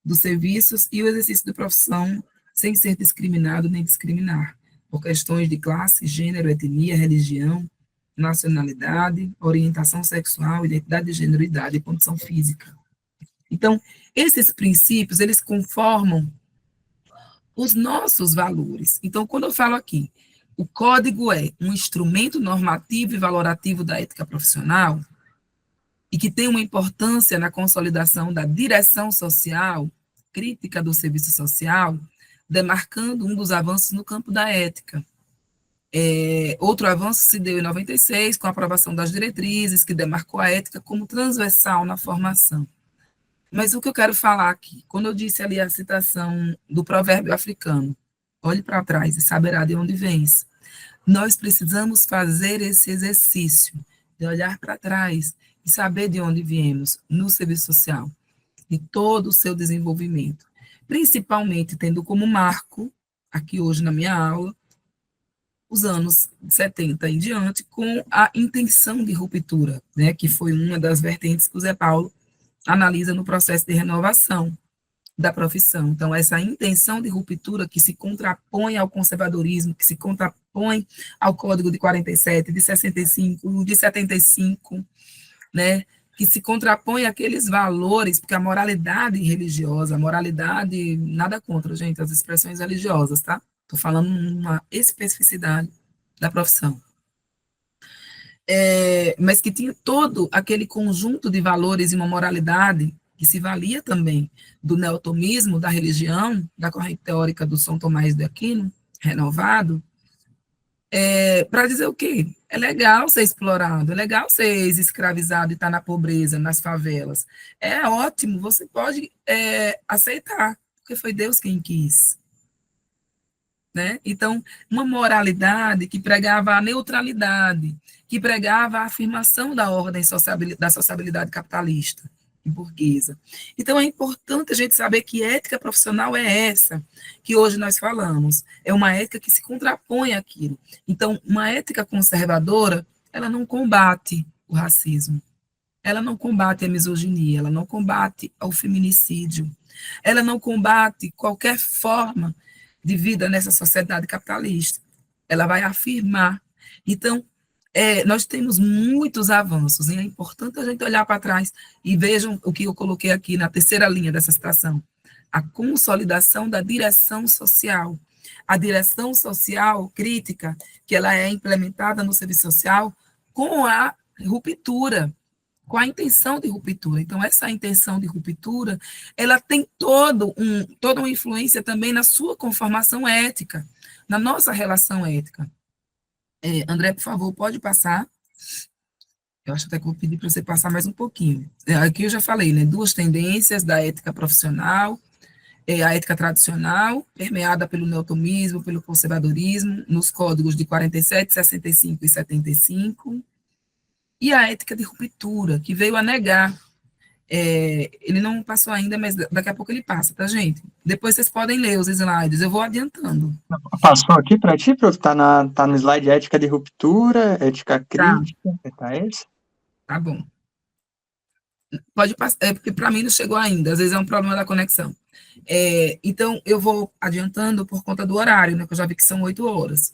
dos serviços e o exercício da profissão sem ser discriminado nem discriminar, por questões de classe, gênero, etnia, religião, nacionalidade, orientação sexual, identidade de gênero, idade e condição física. Então, esses princípios, eles conformam os nossos valores. Então, quando eu falo aqui, o código é um instrumento normativo e valorativo da ética profissional e que tem uma importância na consolidação da direção social, crítica do serviço social, demarcando um dos avanços no campo da ética. Outro avanço se deu em 96, com a aprovação das diretrizes, que demarcou a ética como transversal na formação. Mas o que eu quero falar aqui, quando eu disse ali a citação do provérbio africano, olhe para trás e saberá de onde vens. Nós precisamos fazer esse exercício de olhar para trás e saber de onde viemos no serviço social, de todo o seu desenvolvimento, principalmente tendo como marco, aqui hoje na minha aula, os anos 70 em diante, com a intenção de ruptura, né, que foi uma das vertentes que o Zé Paulo analisa no processo de renovação da profissão. Então, essa intenção de ruptura que se contrapõe ao conservadorismo, que se contrapõe ao Código de 47, de 65, de 75, né, que se contrapõe àqueles valores, porque a moralidade religiosa, a moralidade, nada contra, gente, as expressões religiosas, tá? Estou falando uma especificidade da profissão. Mas que tinha todo aquele conjunto de valores e uma moralidade que se valia também do neotomismo, da religião, da corrente teórica do São Tomás de Aquino, renovado, para dizer o quê? É legal ser explorado, é legal ser escravizado e estar na pobreza, nas favelas. É ótimo, você pode aceitar, porque foi Deus quem quis. Né? Então, uma moralidade que pregava a neutralidade, que pregava a afirmação da ordem da sociabilidade capitalista e burguesa. Então, é importante a gente saber que ética profissional é essa que hoje nós falamos. É uma ética que se contrapõe àquilo. Então, uma ética conservadora, ela não combate o racismo, ela não combate a misoginia, ela não combate o feminicídio, Ela não combate qualquer forma de vida nessa sociedade capitalista. Ela vai afirmar. Então, nós temos muitos avanços, e é importante a gente olhar para trás e vejam o que eu coloquei aqui na terceira linha dessa citação: a consolidação da direção social. A direção social crítica, que ela é implementada no serviço social com a ruptura, com a intenção de ruptura. Então, essa intenção de ruptura, ela tem toda uma influência também na sua conformação ética, na nossa relação ética. André, por favor, pode passar. Eu acho até que vou pedir para você passar mais um pouquinho. Aqui eu já falei, né? Duas tendências da ética profissional, a ética tradicional, permeada pelo neotomismo, pelo conservadorismo, nos códigos de 47, 65 e 75, e a ética de ruptura, que veio a negar. Ele não passou ainda, mas daqui a pouco ele passa, tá, gente? Depois vocês podem ler os slides, eu vou adiantando. Passou aqui para ti, Prof? Tá no slide ética de ruptura, ética crítica, tá esse? Tá bom. Pode passar, porque para mim não chegou ainda, às vezes é um problema da conexão. Então, eu vou adiantando por conta do horário, né, que eu já vi que são 8 horas.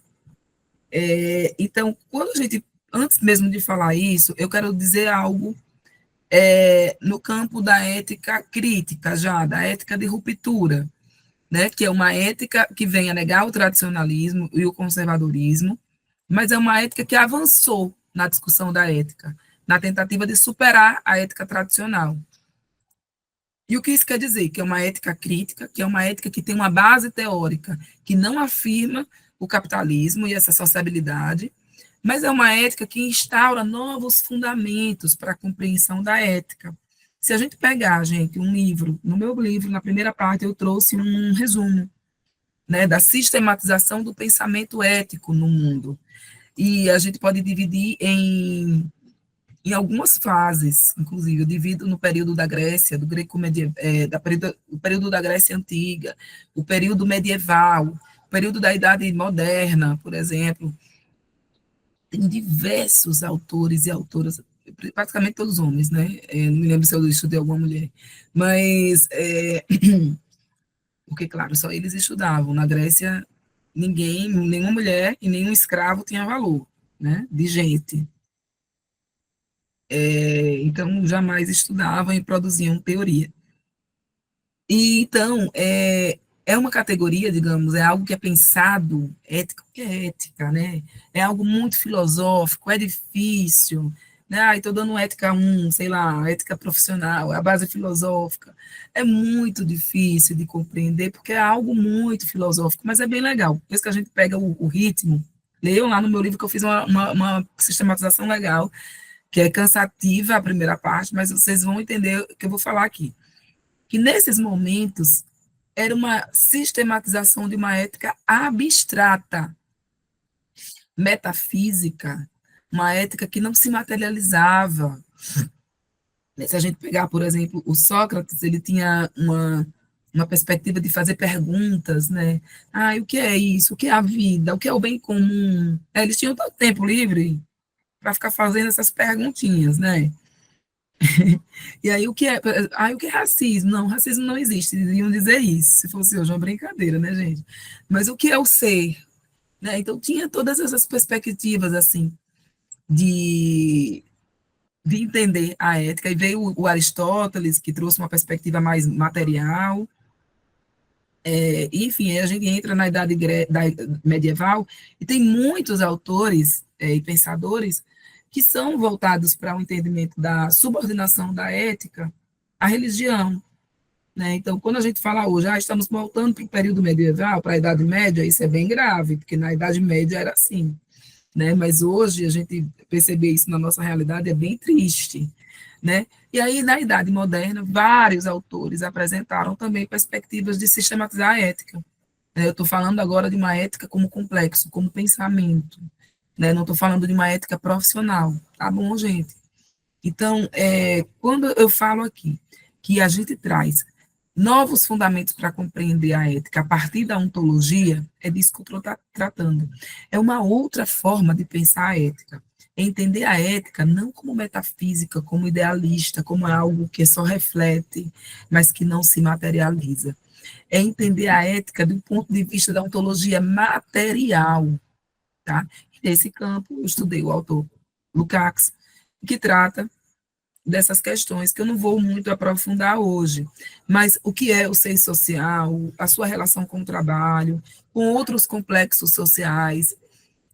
Então, antes mesmo de falar isso, eu quero dizer algo no campo da ética crítica, já, da ética de ruptura, né, que é uma ética que vem a negar o tradicionalismo e o conservadorismo, mas é uma ética que avançou na discussão da ética, na tentativa de superar a ética tradicional. E o que isso quer dizer? Que é uma ética crítica, que é uma ética que tem uma base teórica, que não afirma o capitalismo e essa sociabilidade, mas é uma ética que instaura novos fundamentos para a compreensão da ética. Se a gente pegar, gente, um livro, no meu livro, na primeira parte, eu trouxe um resumo, né, da sistematização do pensamento ético no mundo. E a gente pode dividir em algumas fases, inclusive, eu divido no período da Grécia, do greco medieval, o período da Grécia Antiga, o período medieval, o período da Idade Moderna, por exemplo. Tem diversos autores e autoras, praticamente todos homens, né? Não me lembro se eu estudei alguma mulher, mas, porque, claro, só eles estudavam. Na Grécia, nenhuma mulher e nenhum escravo tinha valor, né? De gente. Então, jamais estudavam e produziam teoria. E, então, é uma categoria, digamos, é algo que é pensado, ética, o que é ética, né? É algo muito filosófico, é difícil, né? Estou dando ética 1, sei lá, ética profissional, a base filosófica. É muito difícil de compreender, porque é algo muito filosófico, mas é bem legal. Depois que a gente pega o ritmo, leiam lá no meu livro que eu fiz uma sistematização legal, que é cansativa a primeira parte, mas vocês vão entender o que eu vou falar aqui. Que nesses momentos era uma sistematização de uma ética abstrata, metafísica, uma ética que não se materializava. Se a gente pegar, por exemplo, o Sócrates, ele tinha uma perspectiva de fazer perguntas, né? O que é isso? O que é a vida? O que é o bem comum? Eles tinham todo tempo livre para ficar fazendo essas perguntinhas, né? E aí, o que é racismo? Não, racismo não existe, iriam dizer isso, se fosse hoje uma brincadeira, né, gente? Mas o que é o ser? Né? Então, tinha todas essas perspectivas, assim, de entender a ética, e veio o Aristóteles, que trouxe uma perspectiva mais material, enfim, aí a gente entra na idade medieval, e tem muitos autores e pensadores que são voltados para o entendimento da subordinação da ética à religião, né? Então, quando a gente fala hoje, estamos voltando para o período medieval, para a Idade Média, isso é bem grave, porque na Idade Média era assim, né? Mas hoje a gente perceber isso na nossa realidade é bem triste, né? E aí, na Idade Moderna, vários autores apresentaram também perspectivas de sistematizar a ética. Eu estou falando agora de uma ética como complexo, como pensamento, né? Não estou falando de uma ética profissional, tá bom, gente? Então, quando eu falo aqui que a gente traz novos fundamentos para compreender a ética a partir da ontologia, é disso que eu estou tratando. É uma outra forma de pensar a ética. É entender a ética não como metafísica, como idealista, como algo que só reflete, mas que não se materializa. É entender a ética do ponto de vista da ontologia material, tá? Nesse campo, eu estudei o autor Lukács, que trata dessas questões que eu não vou muito aprofundar hoje, mas o que é o ser social, a sua relação com o trabalho, com outros complexos sociais,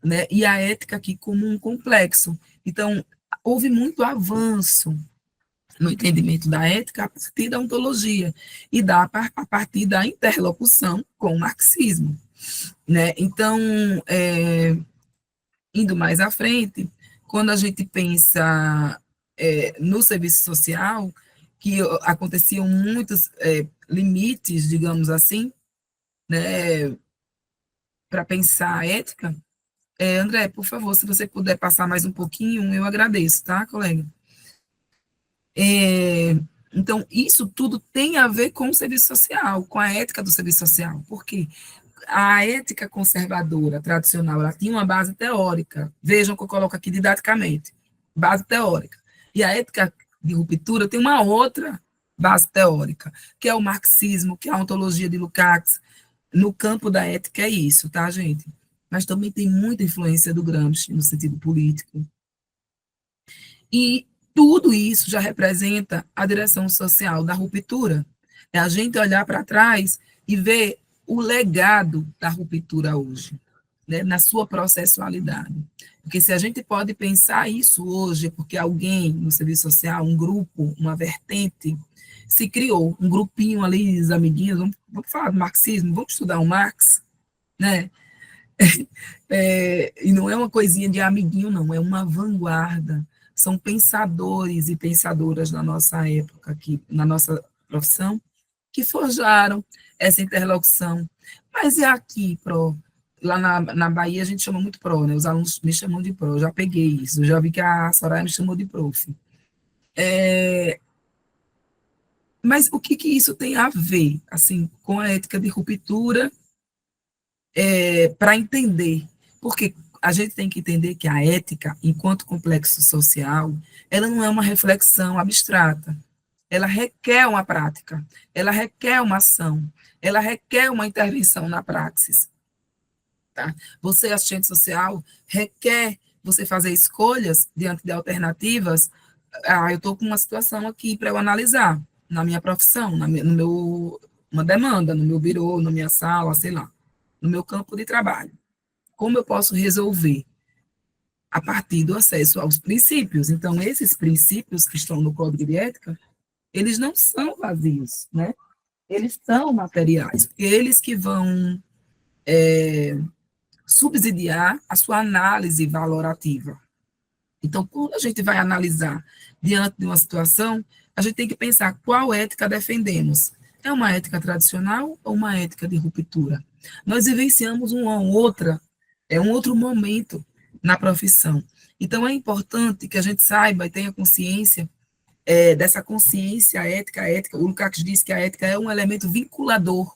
né? E a ética aqui como um complexo. Então, houve muito avanço no entendimento da ética a partir da ontologia e a partir da interlocução com o marxismo, né? Então, indo mais à frente, quando a gente pensa no serviço social, que aconteciam muitos limites, digamos assim, né, para pensar a ética. André, por favor, se você puder passar mais um pouquinho, eu agradeço, tá, colega? Então, isso tudo tem a ver com o serviço social, com a ética do serviço social. Por quê? A ética conservadora tradicional, ela tinha uma base teórica. Vejam que eu coloco aqui didaticamente, base teórica. E a ética de ruptura tem uma outra base teórica, que é o marxismo, que é a ontologia de Lukács. No campo da ética é isso, tá, gente? Mas também tem muita influência do Gramsci no sentido político. E tudo isso já representa a direção social da ruptura. É a gente olhar para trás e ver o legado da ruptura hoje, né, na sua processualidade. Porque se a gente pode pensar isso hoje, porque alguém no serviço social, um grupo, uma vertente, se criou, um grupinho ali, os amiguinhos, vamos falar do marxismo, vamos estudar o Marx, né? E não é uma coisinha de amiguinho, não, é uma vanguarda. São pensadores e pensadoras da nossa época, aqui, na nossa profissão, que forjaram essa interlocução. Mas é aqui, Pro, lá na Bahia a gente chama muito Pro, né? Os alunos me chamam de Pro, eu já peguei isso, eu já vi que a Soraya me chamou de Prof. Mas o que, que isso tem a ver, assim, com a ética de ruptura, para entender? Porque a gente tem que entender que a ética, enquanto complexo social, ela não é uma reflexão abstrata. Ela requer uma prática, ela requer uma ação, ela requer uma intervenção na praxis. Tá? Você, assistente social, requer você fazer escolhas diante de alternativas. Eu estou com uma situação aqui para eu analisar na minha profissão, no meu, uma demanda, no meu birô, na minha sala, sei lá, no meu campo de trabalho. Como eu posso resolver? A partir do acesso aos princípios. Então, esses princípios que estão no Código de Ética, eles não são vazios, né? Eles são materiais, eles que vão subsidiar a sua análise valorativa. Então, quando a gente vai analisar diante de uma situação, a gente tem que pensar qual ética defendemos. É uma ética tradicional ou uma ética de ruptura? Nós vivenciamos uma outra, um outro momento na profissão. Então, é importante que a gente saiba e tenha consciência dessa consciência ética. O Lukács diz que a ética é um elemento vinculador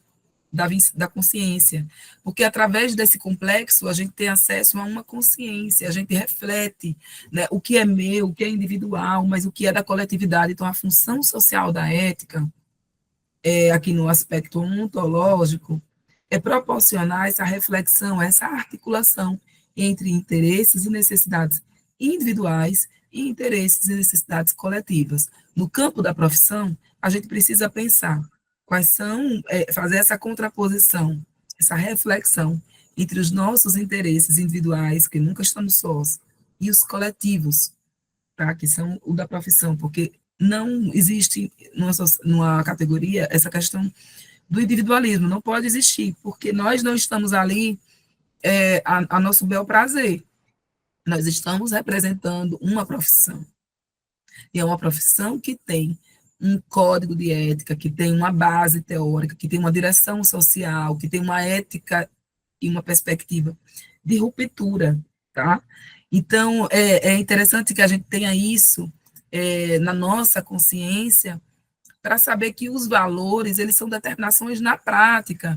da consciência, porque através desse complexo a gente tem acesso a uma consciência, a gente reflete, né, o que é meu, o que é individual, mas o que é da coletividade. Então, a função social da ética, aqui no aspecto ontológico, é proporcionar essa reflexão, essa articulação entre interesses e necessidades individuais e interesses e necessidades coletivas. No campo da profissão, a gente precisa pensar quais são, fazer essa contraposição, essa reflexão entre os nossos interesses individuais, que nunca estamos sós, e os coletivos, tá? Que são o da profissão, porque não existe numa categoria essa questão do individualismo, não pode existir, porque nós não estamos ali a nosso bel prazer, nós estamos representando uma profissão, e é uma profissão que tem um código de ética, que tem uma base teórica, que tem uma direção social, que tem uma ética e uma perspectiva de ruptura, tá? Então, é interessante que a gente tenha isso na nossa consciência, para saber que os valores, eles são determinações na prática,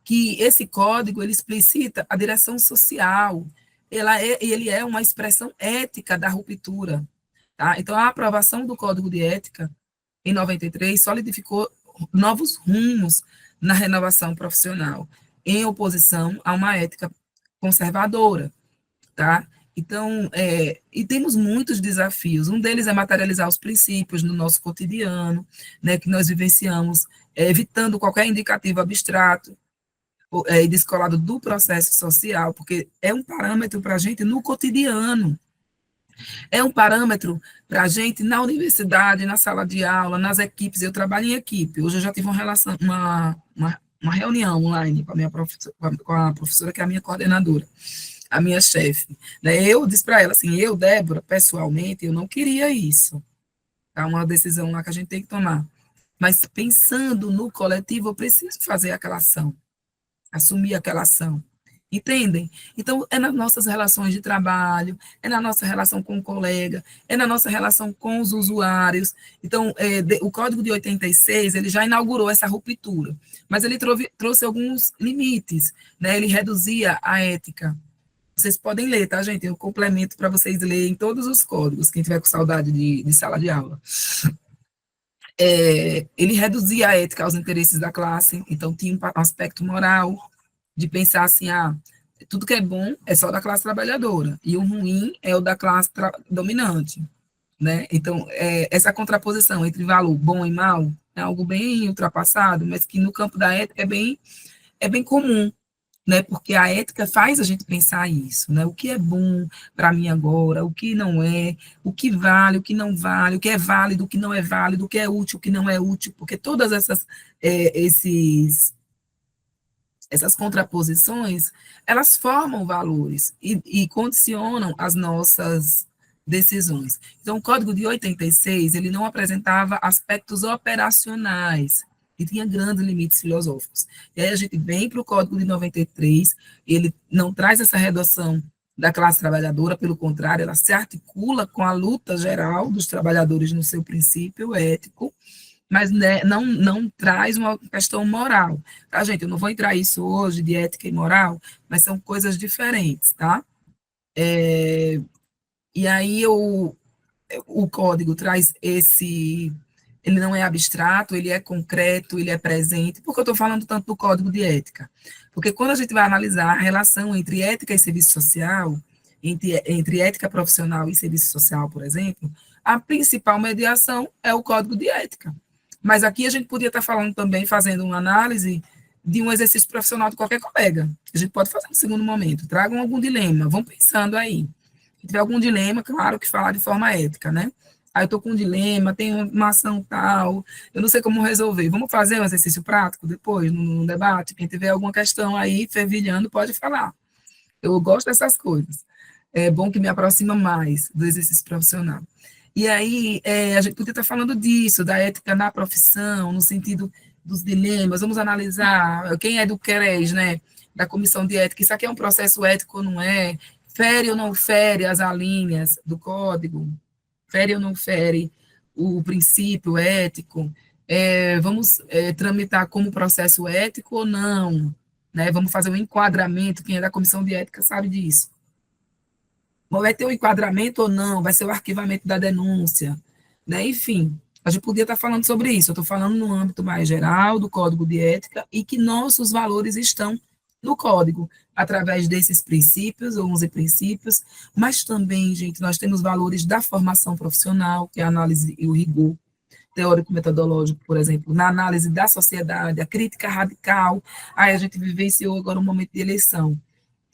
que esse código, ele explicita a direção social, ele é uma expressão ética da ruptura. Tá? Então, a aprovação do Código de Ética, em 93, solidificou novos rumos na renovação profissional, em oposição a uma ética conservadora. Tá? Então, e temos muitos desafios. Um deles é materializar os princípios no nosso cotidiano, né, que nós vivenciamos, evitando qualquer indicativo abstrato e descolado do processo social, porque é um parâmetro para a gente no cotidiano, é um parâmetro para a gente na universidade, na sala de aula, nas equipes. Eu trabalho em equipe. Hoje eu já tive uma reunião online com com a professora, que é a minha coordenadora, a minha chefe. Né? Eu disse para ela assim, Débora, pessoalmente, eu não queria isso. É uma decisão lá que a gente tem que tomar. Mas pensando no coletivo, eu preciso fazer aquela ação, assumir aquela ação. Entendem? Então, é nas nossas relações de trabalho, é na nossa relação com o colega, é na nossa relação com os usuários. Então, o Código de 86, ele já inaugurou essa ruptura, mas ele trouxe alguns limites, né? Ele reduzia a ética. Vocês podem ler, tá, gente? Eu complemento para vocês lerem todos os códigos, quem tiver com saudade de sala de aula. Ele reduzia a ética aos interesses da classe, então tinha um aspecto moral, de pensar assim, tudo que é bom é só da classe trabalhadora, e o ruim é o da classe dominante, né? Então, essa contraposição entre valor bom e mal é algo bem ultrapassado, mas que no campo da ética é bem comum, né? Porque a ética faz a gente pensar isso, né? O que é bom para mim agora, o que não é, o que vale, o que não vale, o que é válido, o que não é válido, o que é útil, o que não é útil, porque todas essas contraposições, elas formam valores e condicionam as nossas decisões. Então, o Código de 86, ele não apresentava aspectos operacionais, e tinha grandes limites filosóficos. E aí a gente vem para o Código de 93, ele não traz essa redução da classe trabalhadora, pelo contrário, ela se articula com a luta geral dos trabalhadores no seu princípio ético, mas né, não traz uma questão moral, tá, gente? Eu não vou entrar isso hoje de ética e moral, mas são coisas diferentes, tá? E aí o código traz ele não é abstrato, ele é concreto, ele é presente. Por que eu estou falando tanto do código de ética? Porque quando a gente vai analisar a relação entre ética e serviço social, entre ética profissional e serviço social, por exemplo, a principal mediação é o código de ética. Mas aqui a gente podia estar falando também, fazendo uma análise de um exercício profissional de qualquer colega. A gente pode fazer no segundo momento. Tragam algum dilema, vão pensando aí. Se tiver algum dilema, claro que falar de forma ética, né? Aí eu estou com um dilema, tenho uma ação tal, eu não sei como resolver. Vamos fazer um exercício prático depois, no debate? Quem tiver alguma questão aí fervilhando, pode falar. Eu gosto dessas coisas. É bom que me aproxima mais do exercício profissional. E aí, a gente podia estar falando disso, da ética na profissão, no sentido dos dilemas. Vamos analisar quem é do CRES, né? Da Comissão de Ética. Isso aqui é um processo ético ou não é? Fere ou não fere as alíneas do código? Fere ou não fere o princípio ético? Vamos tramitar como processo ético ou não? Né? Vamos fazer um enquadramento, quem é da Comissão de Ética sabe disso. Vai ter o enquadramento ou não? Vai ser o arquivamento da denúncia? Né? Enfim, a gente podia estar falando sobre isso. Eu estou falando no âmbito mais geral do Código de Ética e que nossos valores estão no Código, através desses princípios, 11 princípios, mas também, gente, nós temos valores da formação profissional, que é a análise e o rigor teórico-metodológico, por exemplo, na análise da sociedade, a crítica radical. Aí a gente vivenciou agora um momento de eleição,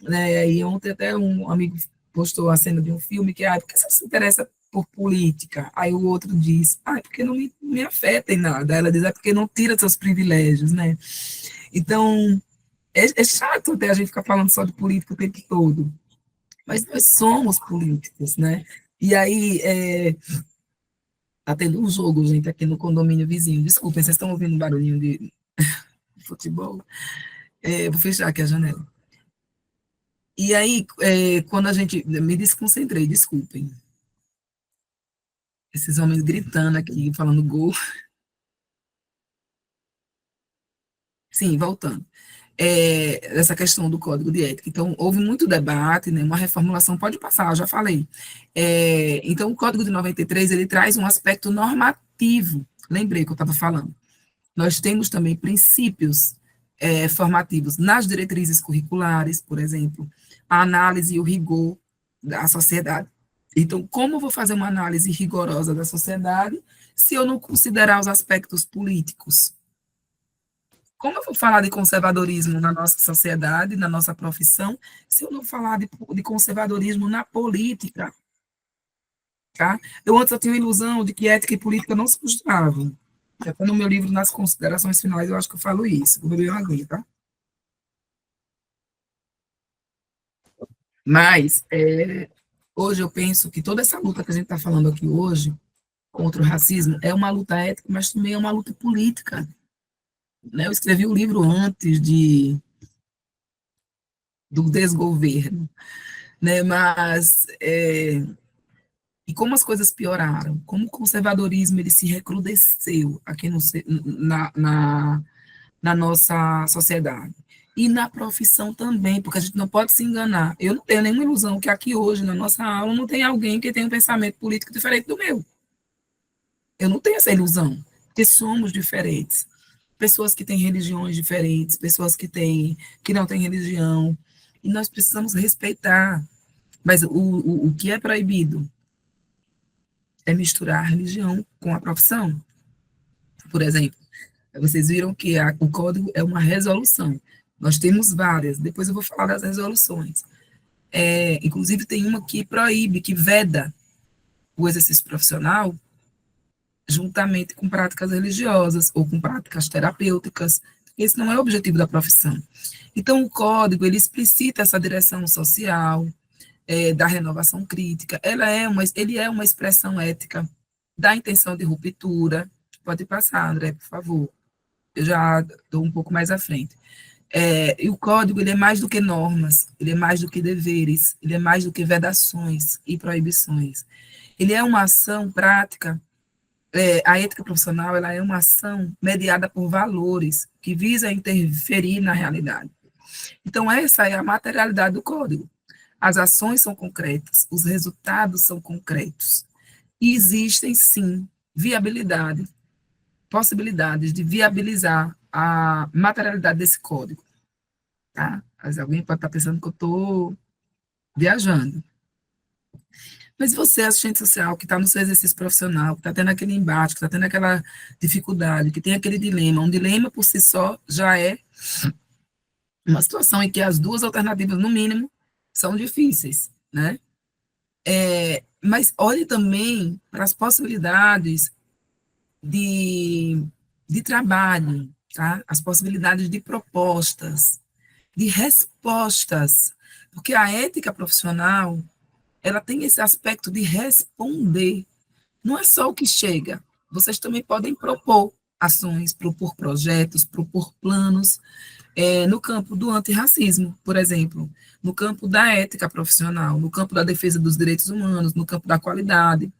né? E ontem até um amigo postou a cena de um filme que, por que você se interessa por política? Aí o outro diz, porque não me afeta em nada. Ela diz, porque não tira seus privilégios, né? Então, é chato até a gente ficar falando só de política o tempo todo, mas nós somos políticos, né? E aí, tá tendo um jogo, gente, aqui no condomínio vizinho. Desculpem, vocês estão ouvindo um barulhinho de futebol? Vou fechar aqui a janela. E aí, quando a gente... Me desconcentrei, desculpem. Esses homens gritando aqui, falando gol. Sim, voltando. essa questão do Código de Ética. Então, houve muito debate, né, uma reformulação pode passar, eu já falei. Então, o Código de 93, ele traz um aspecto normativo, lembrei que eu estava falando. Nós temos também princípios formativos nas diretrizes curriculares, por exemplo, a análise e o rigor da sociedade. Então, como eu vou fazer uma análise rigorosa da sociedade se eu não considerar os aspectos políticos? Como eu vou falar de conservadorismo na nossa sociedade, na nossa profissão, se eu não falar de conservadorismo na política? Tá? Eu tinha a ilusão de que ética e política não se misturavam. Até no meu livro, nas considerações finais, eu acho que eu falo isso. Vou beber uma aguinha, tá? Mas, hoje eu penso que toda essa luta que a gente está falando aqui hoje, contra o racismo, é uma luta ética, mas também é uma luta política. Né? Eu escrevi o livro antes do desgoverno, né? Mas e como as coisas pioraram, como o conservadorismo ele se recrudesceu aqui na nossa sociedade. E na profissão também, porque a gente não pode se enganar. Eu não tenho nenhuma ilusão que aqui hoje, na nossa aula, não tem alguém que tenha um pensamento político diferente do meu. Eu não tenho essa ilusão, porque somos diferentes. Pessoas que têm religiões diferentes, pessoas que não têm religião, e nós precisamos respeitar. Mas o que é proibido é misturar a religião com a profissão. Por exemplo, vocês viram que o código é uma resolução. Nós temos várias, depois eu vou falar das resoluções. Inclusive, tem uma que proíbe, que veda o exercício profissional juntamente com práticas religiosas ou com práticas terapêuticas. Esse não é o objetivo da profissão. Então, o código, ele explicita essa direção social, da renovação crítica. Ele é uma expressão ética da intenção de ruptura. Pode passar, André, por favor. Eu já estou um pouco mais à frente. E o código, ele é mais do que normas, ele é mais do que deveres, ele é mais do que vedações e proibições. Ele é uma ação prática. A ética profissional, ela é uma ação mediada por valores que visa interferir na realidade. Então, essa é a materialidade do código. As ações são concretas, os resultados são concretos. E existem, sim, possibilidades de viabilizar a materialidade desse código. Tá? Mas alguém pode estar pensando que eu estou viajando. Mas você, assistente social, que está no seu exercício profissional, que está tendo aquele embate, que está tendo aquela dificuldade, que tem aquele dilema, um dilema por si só já é uma situação em que as duas alternativas, no mínimo, são difíceis, né? Mas olhe também para as possibilidades de trabalho, tá? As possibilidades de propostas, de respostas, porque a ética profissional, ela tem esse aspecto de responder, não é só o que chega, vocês também podem propor ações, propor projetos, propor planos, no campo do antirracismo, por exemplo, no campo da ética profissional, no campo da defesa dos direitos humanos, no campo da qualidade,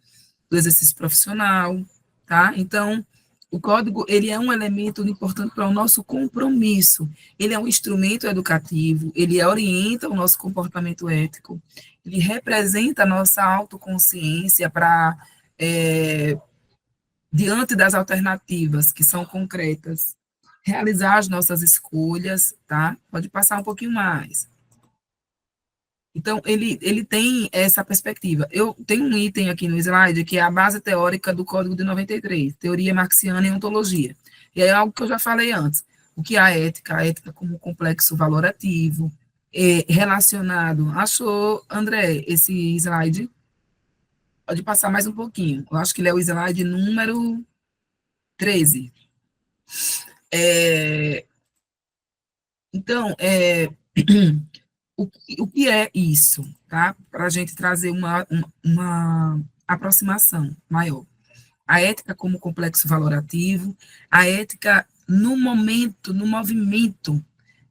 do exercício profissional, tá? Então, o código, ele é um elemento importante para o nosso compromisso, ele é um instrumento educativo, ele orienta o nosso comportamento ético, ele representa a nossa autoconsciência para, diante das alternativas que são concretas, realizar as nossas escolhas, tá? Pode passar um pouquinho mais. Então, ele tem essa perspectiva. Eu tenho um item aqui no slide que é a base teórica do Código de 93, teoria marxiana e ontologia. E é algo que eu já falei antes. O que é a ética como complexo valorativo, relacionado. Achou, André, esse slide? Pode passar mais um pouquinho. Eu acho que ele é o slide número 13. Então, o que é isso, tá? Para a gente trazer uma aproximação maior. A ética como complexo valorativo, a ética no momento, no movimento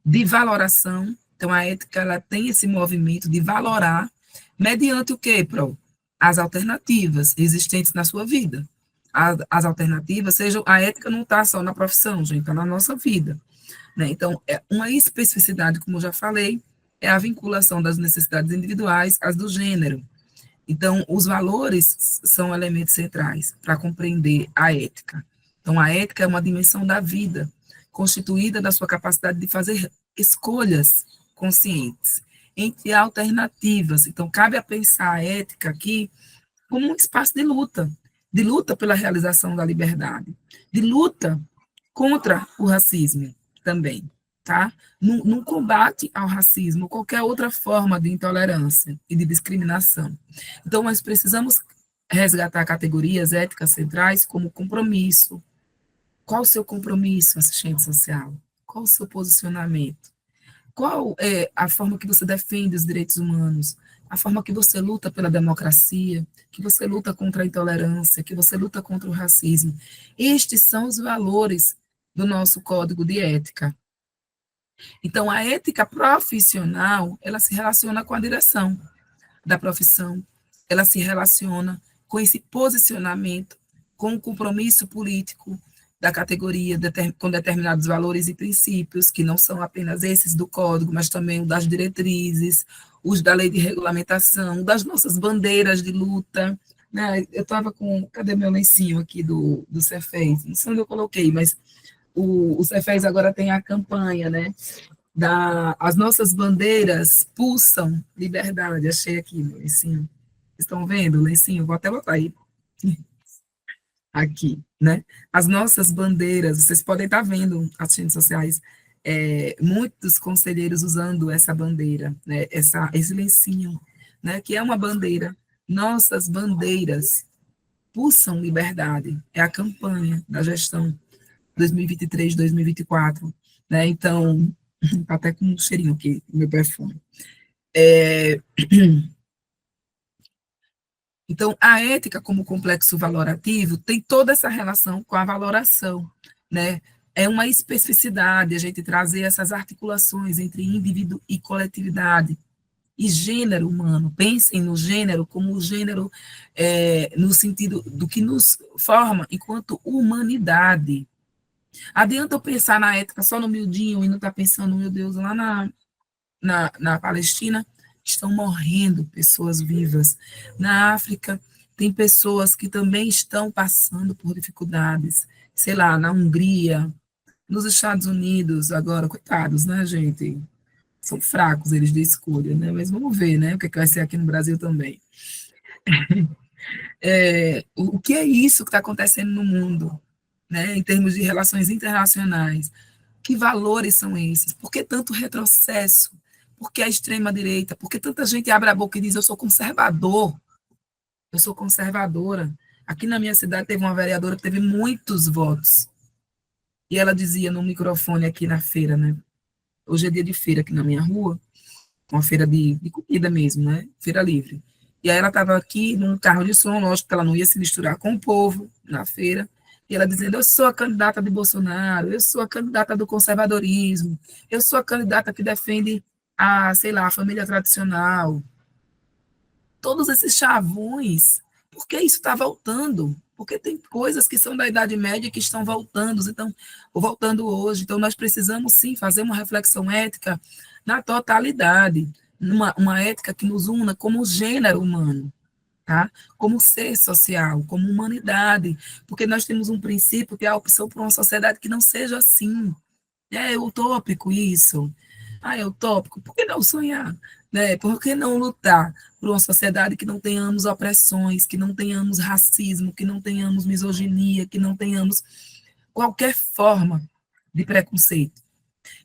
de valoração. Então, a ética, ela tem esse movimento de valorar mediante o quê, Pro? As alternativas existentes na sua vida. As alternativas, seja, a ética não está só na profissão, gente, está na nossa vida. né? Então, uma especificidade, como eu já falei, é a vinculação das necessidades individuais às do gênero. Então, os valores são elementos centrais para compreender a ética. Então, a ética é uma dimensão da vida, constituída da sua capacidade de fazer escolhas conscientes entre alternativas. Então, cabe a pensar a ética aqui como um espaço de luta pela realização da liberdade, de luta contra o racismo também, tá? Num combate ao racismo, qualquer outra forma de intolerância e de discriminação. Então, nós precisamos resgatar categorias éticas centrais como compromisso. Qual o seu compromisso, assistente social? Qual o seu posicionamento? Qual é a forma que você defende os direitos humanos? A forma que você luta pela democracia, que você luta contra a intolerância, que você luta contra o racismo. Estes são os valores do nosso código de ética. Então, a ética profissional, ela se relaciona com a direção da profissão, ela se relaciona com esse posicionamento, com o compromisso político da categoria, com determinados valores e princípios, que não são apenas esses do código, mas também o das diretrizes, os da lei de regulamentação, das nossas bandeiras de luta, né? Eu estava com, cadê meu lencinho aqui do Cefez? Não sei onde eu coloquei, mas o Cefez agora tem a campanha, né? As nossas bandeiras pulsam liberdade. Achei aqui meu lencinho. Estão vendo o lencinho? Vou até botar aí. Aqui, né? As nossas bandeiras, vocês podem estar vendo as redes sociais, muitos conselheiros usando essa bandeira, né? Esse lencinho, né? Que é uma bandeira. Nossas bandeiras pulsam liberdade. É a campanha da gestão 2023, 2024, né? Então, tá até com um cheirinho aqui, meu perfume. Então, a ética como complexo valorativo tem toda essa relação com a valoração, né? É uma especificidade a gente trazer essas articulações entre indivíduo e coletividade e gênero humano. Pensem no gênero como o gênero no sentido do que nos forma enquanto humanidade. Adianta eu pensar na ética só no miudinho e não estar pensando, meu Deus, lá na Palestina estão morrendo pessoas vivas. Na África, tem pessoas que também estão passando por dificuldades. Sei lá, na Hungria, nos Estados Unidos, agora, coitados, né, gente? São fracos eles de escolha, né? Mas vamos ver, né? O que vai ser aqui no Brasil também. O que é isso que está acontecendo no mundo, né? Em termos de relações internacionais? Que valores são esses? Por que tanto retrocesso? Por que a extrema-direita? Por que tanta gente abre a boca e diz, eu sou conservador, eu sou conservadora? Aqui na minha cidade teve uma vereadora que teve muitos votos. E ela dizia no microfone aqui na feira, né? Hoje é dia de feira aqui na minha rua, uma feira de comida mesmo, né? Feira livre. E aí ela estava aqui num carro de som, lógico que ela não ia se misturar com o povo na feira, e ela dizendo, eu sou a candidata de Bolsonaro, eu sou a candidata do conservadorismo, eu sou a candidata que defende sei lá, a família tradicional. Todos esses chavões, porque isso está voltando? Porque tem coisas que são da Idade Média que estão voltando hoje. Então, nós precisamos, sim, fazer uma reflexão ética na totalidade, uma ética que nos una como gênero humano, tá? Como ser social, como humanidade, porque nós temos um princípio que é a opção por uma sociedade que não seja assim. É utópico isso. É utópico. Por que não sonhar? Né? Por que não lutar por uma sociedade que não tenhamos opressões, que não tenhamos racismo, que não tenhamos misoginia, que não tenhamos qualquer forma de preconceito?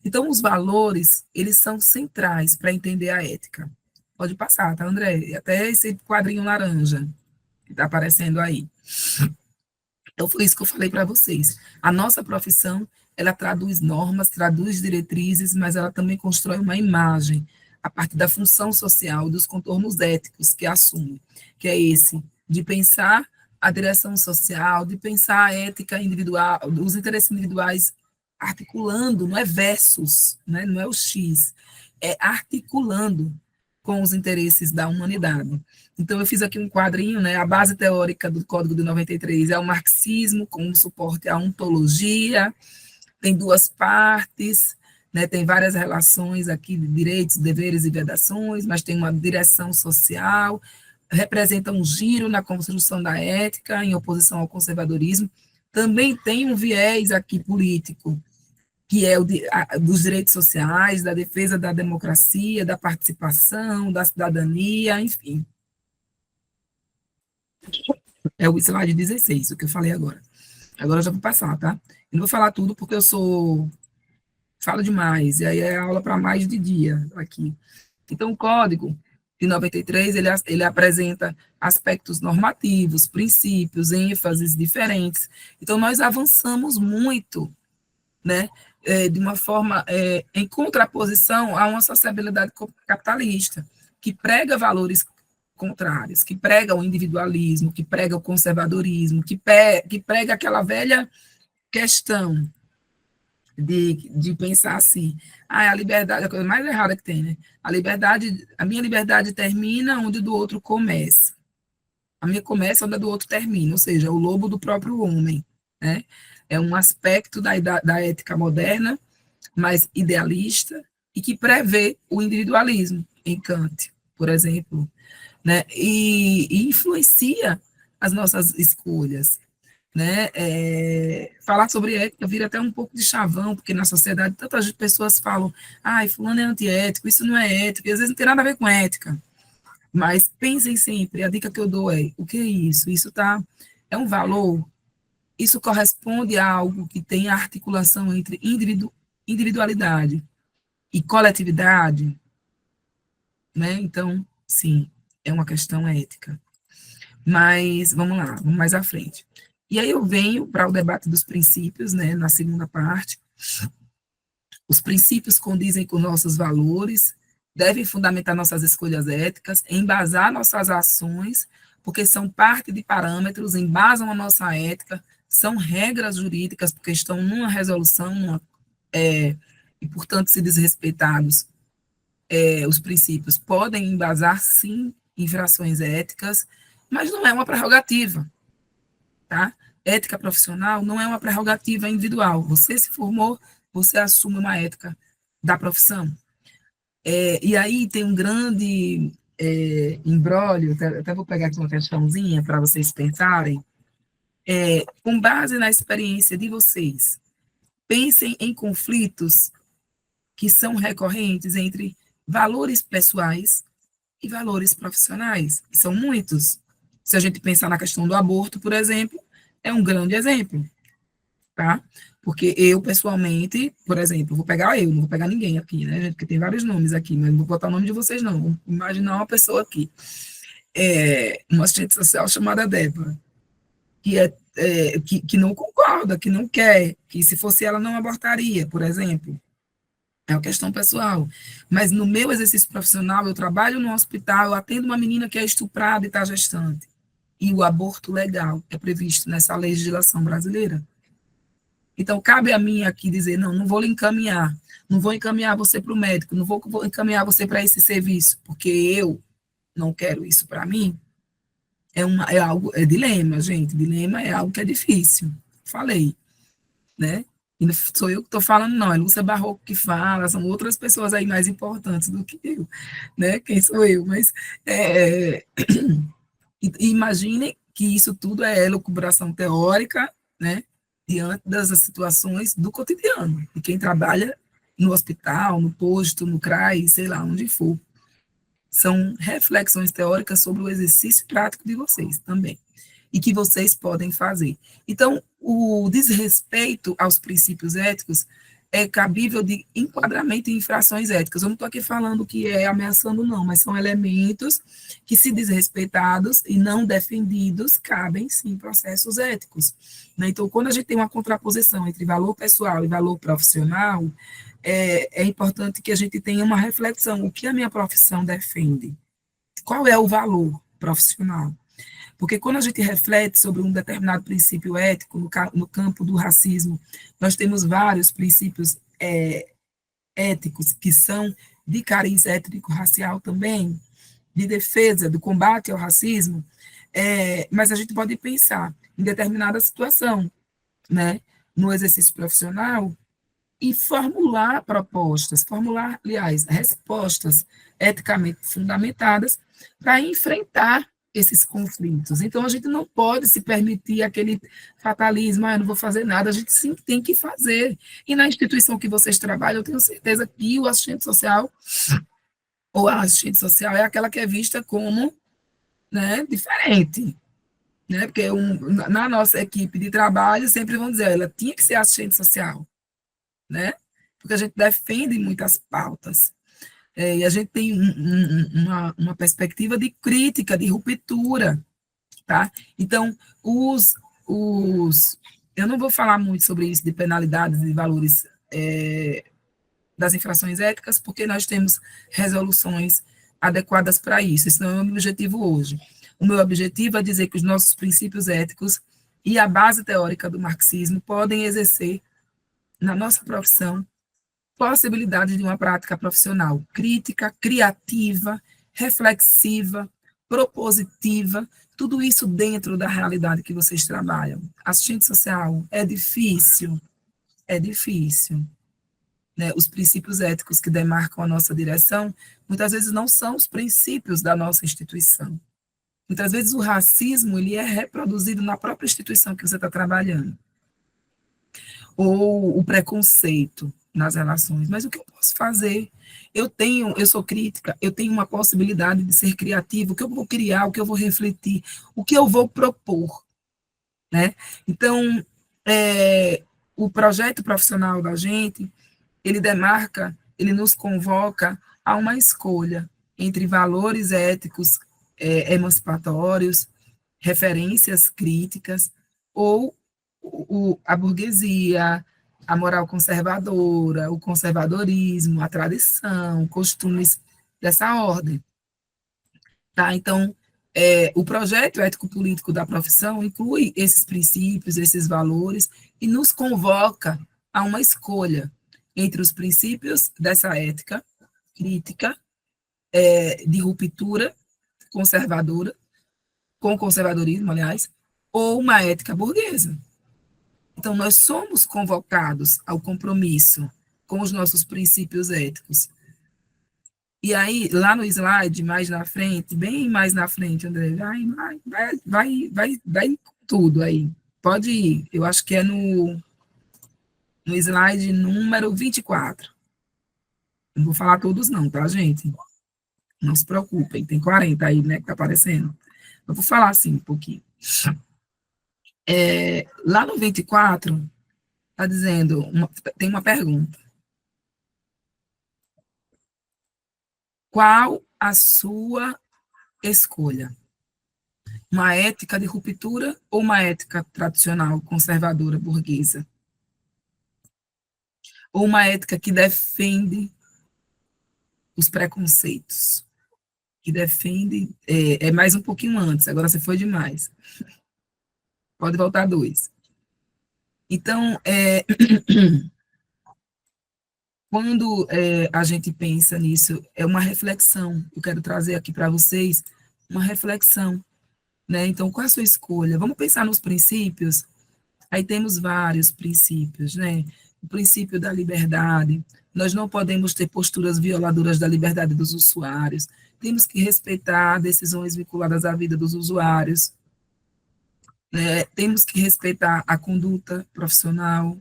Então, os valores, eles são centrais para entender a ética. Pode passar, tá, André? Até esse quadrinho laranja que está aparecendo aí. Então, foi isso que eu falei para vocês. A nossa profissão, ela traduz normas, traduz diretrizes, mas ela também constrói uma imagem a partir da função social, dos contornos éticos que assume, que é esse, de pensar a direção social, de pensar a ética individual, os interesses individuais articulando, não é versus, né? Não é o X, é articulando com os interesses da humanidade. Então, eu fiz aqui um quadrinho, né? A base teórica do Código de 93 é o marxismo, com suporte à ontologia, tem duas partes, né, tem várias relações aqui de direitos, deveres e vedações, mas tem uma direção social, representa um giro na construção da ética em oposição ao conservadorismo. Também tem um viés aqui político, que é dos direitos sociais, da defesa da democracia, da participação, da cidadania, enfim. É o slide 16, o que eu falei agora. Agora eu já vou passar, tá? Eu não vou falar tudo porque falo demais, e aí é aula para mais de dia aqui. Então, o Código de 93, ele apresenta aspectos normativos, princípios, ênfases diferentes. Então, nós avançamos muito, né, de uma forma em contraposição a uma sociabilidade capitalista, que prega valores contrários, que prega o individualismo, que prega o conservadorismo, que prega aquela velha questão de pensar assim, a liberdade é a coisa mais errada que tem, né? A minha liberdade termina onde do outro começa. A minha começa onde a do outro termina, ou seja, o lobo do próprio homem, né? É um aspecto da ética moderna, mais idealista, e que prevê o individualismo em Kant, por exemplo, né? E influencia as nossas escolhas, né? Falar sobre ética vira até um pouco de chavão, porque na sociedade tantas pessoas falam, fulano é antiético, isso não é ético, e às vezes não tem nada a ver com ética. Mas pensem sempre, a dica que eu dou é, o que é isso? É um valor, isso corresponde a algo que tem articulação entre individualidade e coletividade, né? Então, sim, é uma questão ética. Mas, vamos lá, vamos mais à frente. E aí eu venho para o debate dos princípios, né, na segunda parte. Os princípios condizem com nossos valores, devem fundamentar nossas escolhas éticas, embasar nossas ações, porque são parte de parâmetros, embasam a nossa ética, são regras jurídicas, porque estão numa resolução, e, portanto, se desrespeitados, os princípios podem embasar, sim, infrações éticas, mas não é uma prerrogativa, tá? Ética profissional não é uma prerrogativa individual. Você se formou, você assume uma ética da profissão. E aí tem um grande imbróglio, até vou pegar aqui uma questãozinha para vocês pensarem. Com base na experiência de vocês, pensem em conflitos que são recorrentes entre valores pessoais e valores profissionais, que são muitos. Se a gente pensar na questão do aborto, por exemplo, é um grande exemplo, tá? Porque eu, pessoalmente, por exemplo, vou pegar eu, não vou pegar ninguém aqui, né, gente? Porque tem vários nomes aqui, mas não vou botar o nome de vocês, não. Vou imaginar uma pessoa aqui. Uma assistente social chamada Débora, que não concorda, que não quer, que se fosse ela não abortaria, por exemplo. É uma questão pessoal. Mas no meu exercício profissional, eu trabalho no hospital, eu atendo uma menina que é estuprada e está gestante. E o aborto legal é previsto nessa legislação brasileira. Então, cabe a mim aqui dizer, não vou lhe encaminhar, não vou encaminhar você para o médico, não vou encaminhar você para esse serviço, porque eu não quero isso para mim. É dilema, gente. Dilema é algo que é difícil. Falei, né? E não sou eu que estou falando, não. É Lúcia Barroco que fala, são outras pessoas aí mais importantes do que eu, né? Quem sou eu? Mas imaginem que isso tudo é elucubração teórica, né? Diante das situações do cotidiano, de quem trabalha no hospital, no posto, no CRAI, sei lá, onde for. São reflexões teóricas sobre o exercício prático de vocês também, e que vocês podem fazer. Então, o desrespeito aos princípios éticos é cabível de enquadramento em infrações éticas. Eu não estou aqui falando que é ameaçando, não, mas são elementos que, se desrespeitados e não defendidos, cabem, sim, processos éticos. Né? Então, quando a gente tem uma contraposição entre valor pessoal e valor profissional, é importante que a gente tenha uma reflexão. O que a minha profissão defende? Qual é o valor profissional? Porque quando a gente reflete sobre um determinado princípio ético, no campo do racismo, nós temos vários princípios éticos que são de cariz étnico-racial também, de defesa, do combate ao racismo, mas a gente pode pensar em determinada situação, né? No exercício profissional, e formular propostas, aliás, respostas eticamente fundamentadas para enfrentar esses conflitos. Então, a gente não pode se permitir aquele fatalismo, eu não vou fazer nada, a gente sim tem que fazer. E na instituição que vocês trabalham, eu tenho certeza que o assistente social, ou a assistente social, é aquela que é vista como, né, diferente, né, porque na nossa equipe de trabalho sempre vão dizer, ela tinha que ser assistente social, né, porque a gente defende muitas pautas. E a gente tem uma perspectiva de crítica, de ruptura, tá? Então, eu não vou falar muito sobre isso, de penalidades e valores das infrações éticas, porque nós temos resoluções adequadas para isso. Esse não é o meu objetivo hoje. O meu objetivo é dizer que os nossos princípios éticos e a base teórica do marxismo podem exercer, na nossa profissão, possibilidade de uma prática profissional crítica, criativa, reflexiva, propositiva, tudo isso dentro da realidade que vocês trabalham. Assistente social é difícil, né? Os princípios éticos que demarcam a nossa direção, muitas vezes não são os princípios da nossa instituição. Muitas vezes o racismo ele é reproduzido na própria instituição que você está trabalhando. Ou o preconceito nas relações. Mas o que eu posso fazer? Eu sou crítica, eu tenho uma possibilidade de ser criativo, o que eu vou criar, o que eu vou refletir, o que eu vou propor, né? Então, o projeto profissional da gente, ele demarca, ele nos convoca a uma escolha entre valores éticos emancipatórios, referências críticas, ou a burguesia, a moral conservadora, o conservadorismo, a tradição, costumes dessa ordem. Tá? Então, o projeto ético-político da profissão inclui esses princípios, esses valores, e nos convoca a uma escolha entre os princípios dessa ética crítica, de ruptura conservadora, com conservadorismo, aliás, ou uma ética burguesa. Então, nós somos convocados ao compromisso com os nossos princípios éticos. E aí, lá no slide, mais na frente, bem mais na frente, André, vai tudo aí. Pode ir. Eu acho que é no slide número 24. Não vou falar todos não, tá, gente? Não se preocupem, tem 40 aí, né, que tá aparecendo. Eu vou falar assim um pouquinho. Lá no 24, está dizendo, tem uma pergunta. Qual a sua escolha? Uma ética de ruptura ou uma ética tradicional, conservadora, burguesa? Ou uma ética que defende os preconceitos? Que defende... É mais um pouquinho antes, agora você foi demais. Pode voltar 2. Então, quando a gente pensa nisso, é uma reflexão. Eu quero trazer aqui para vocês uma reflexão, né? Então, qual é a sua escolha? Vamos pensar nos princípios? Aí temos vários princípios, né? O princípio da liberdade. Nós não podemos ter posturas violadoras da liberdade dos usuários. Temos que respeitar decisões vinculadas à vida dos usuários. Temos que respeitar a conduta profissional.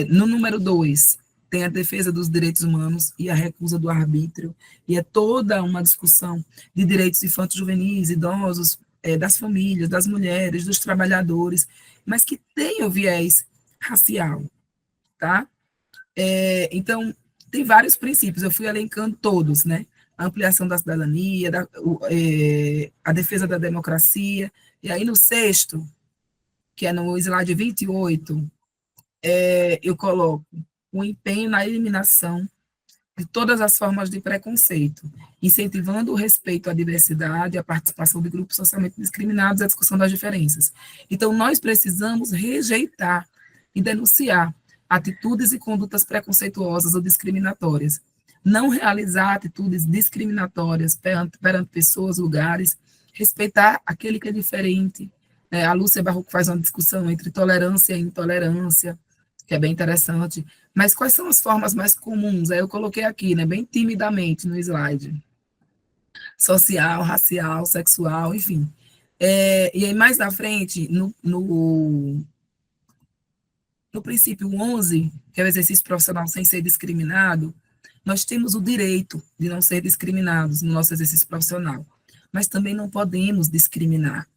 No número 2, tem a defesa dos direitos humanos e a recusa do arbítrio, e é toda uma discussão de direitos infantos, juvenis, idosos, das famílias, das mulheres, dos trabalhadores, mas que tem o viés racial, tá? Então, tem vários princípios, eu fui elencando todos, né? A ampliação da cidadania, a defesa da democracia, e aí no 6º, que é no slide 28, eu coloco o empenho na eliminação de todas as formas de preconceito, incentivando o respeito à diversidade, a participação de grupos socialmente discriminados e a discussão das diferenças. Então, nós precisamos rejeitar e denunciar atitudes e condutas preconceituosas ou discriminatórias, não realizar atitudes discriminatórias perante pessoas, lugares, respeitar aquele que é diferente. A Lúcia Barroco faz uma discussão entre tolerância e intolerância, que é bem interessante. Mas quais são as formas mais comuns? Aí eu coloquei aqui, né, bem timidamente no slide. Social, racial, sexual, enfim. E aí, mais na frente, no princípio 11, que é o exercício profissional sem ser discriminado, nós temos o direito de não ser discriminados no nosso exercício profissional, mas também não podemos discriminar.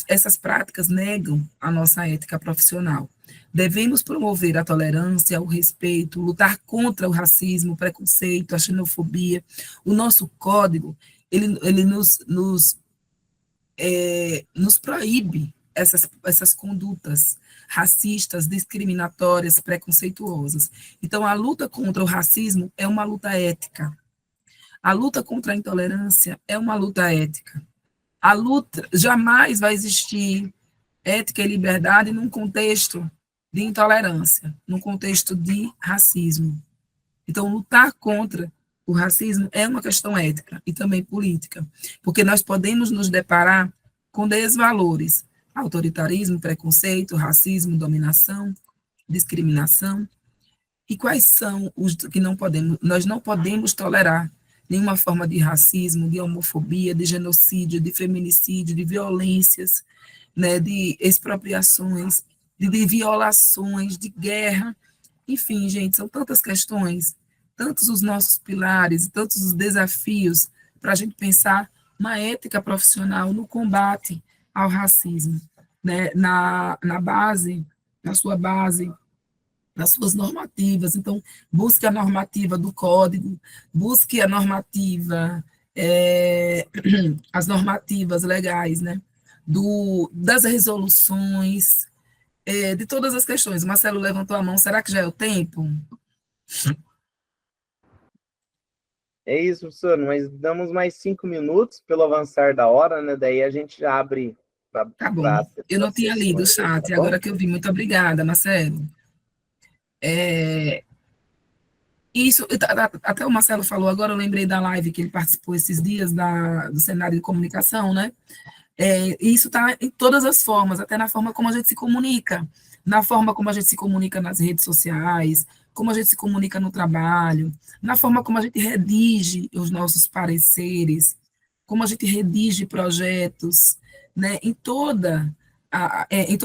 Essas práticas negam a nossa ética profissional. Devemos promover a tolerância, o respeito, lutar contra o racismo, o preconceito, a xenofobia. O nosso código, ele nos proíbe essas condutas racistas, discriminatórias, preconceituosas. Então, a luta contra o racismo é uma luta ética. A luta contra a intolerância é uma luta ética. A luta jamais vai existir ética e liberdade num contexto de intolerância, num contexto de racismo. Então, lutar contra o racismo é uma questão ética e também política, porque nós podemos nos deparar com desvalores, autoritarismo, preconceito, racismo, dominação, discriminação. E quais são os que não podemos? Nós não podemos tolerar nenhuma forma de racismo, de homofobia, de genocídio, de feminicídio, de violências, né, de expropriações, de violações, de guerra. Enfim, gente, são tantas questões, tantos os nossos pilares, tantos os desafios para a gente pensar uma ética profissional no combate ao racismo, né, na sua base, nas suas normativas. Então, busque a normativa do código, busque a normativa, as normativas legais, né, das resoluções, de todas as questões. O Marcelo levantou a mão, será que já é o tempo? É isso, professor, mas damos mais 5 minutos pelo avançar da hora, né? Daí a gente já abre para Tá bom. Eu não tinha lido o chat, tá agora que eu vi. Muito obrigada, Marcelo. Isso, até o Marcelo falou, agora eu lembrei da live que ele participou esses dias do cenário de comunicação, né? Isso está em todas as formas, até na forma como a gente se comunica, na forma como a gente se comunica nas redes sociais, como a gente se comunica no trabalho, na forma como a gente redige os nossos pareceres, como a gente redige projetos, né, em todo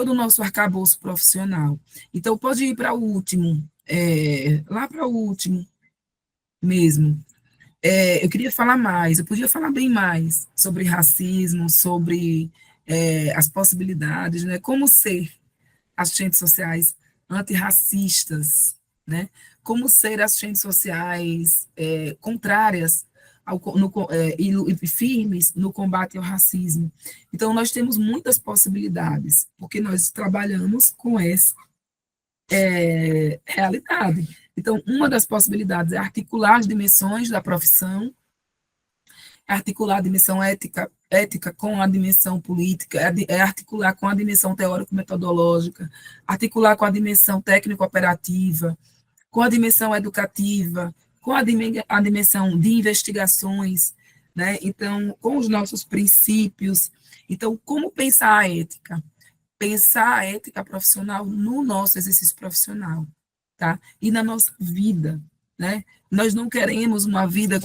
o nosso arcabouço profissional. Então, pode ir para o último, lá para o último mesmo. Eu queria falar mais, eu podia falar bem mais sobre racismo, sobre as possibilidades, né? Como ser assistentes sociais antirracistas, né? Como ser assistentes sociais contrárias e firmes no combate ao racismo. Então, nós temos muitas possibilidades, porque nós trabalhamos com essa realidade. Então, uma das possibilidades é articular as dimensões da profissão, articular a dimensão ética com a dimensão política, articular com a dimensão teórico-metodológica, articular com a dimensão técnico-operativa, com a dimensão educativa, com a dimensão de investigações, né? Então, com os nossos princípios. Então, como pensar a ética? Pensar a ética profissional no nosso exercício profissional, tá? E na nossa vida, né? Nós não queremos uma vida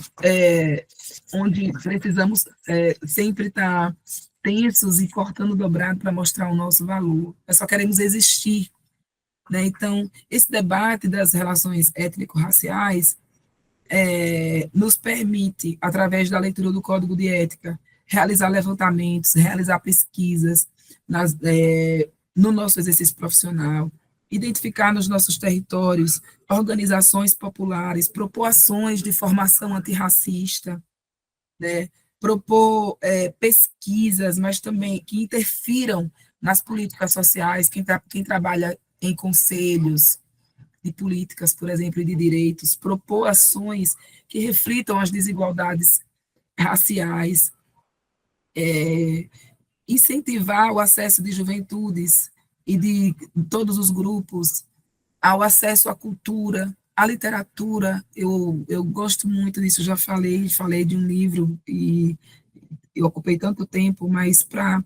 onde precisamos sempre estar tensos e cortando dobrado para mostrar o nosso valor. Nós só queremos existir, né? Então, esse debate das relações étnico-raciais nos permite, através da leitura do Código de Ética, realizar levantamentos, realizar pesquisas no nosso exercício profissional, identificar nos nossos territórios organizações populares, propor ações de formação antirracista, né? Propor pesquisas, mas também que interfiram nas políticas sociais, quem trabalha em conselhos de políticas, por exemplo, e de direitos, propor ações que reflitam as desigualdades raciais, incentivar o acesso de juventudes e de todos os grupos ao acesso à cultura, à literatura. Eu gosto muito disso, já falei de um livro e eu ocupei tanto tempo, mas para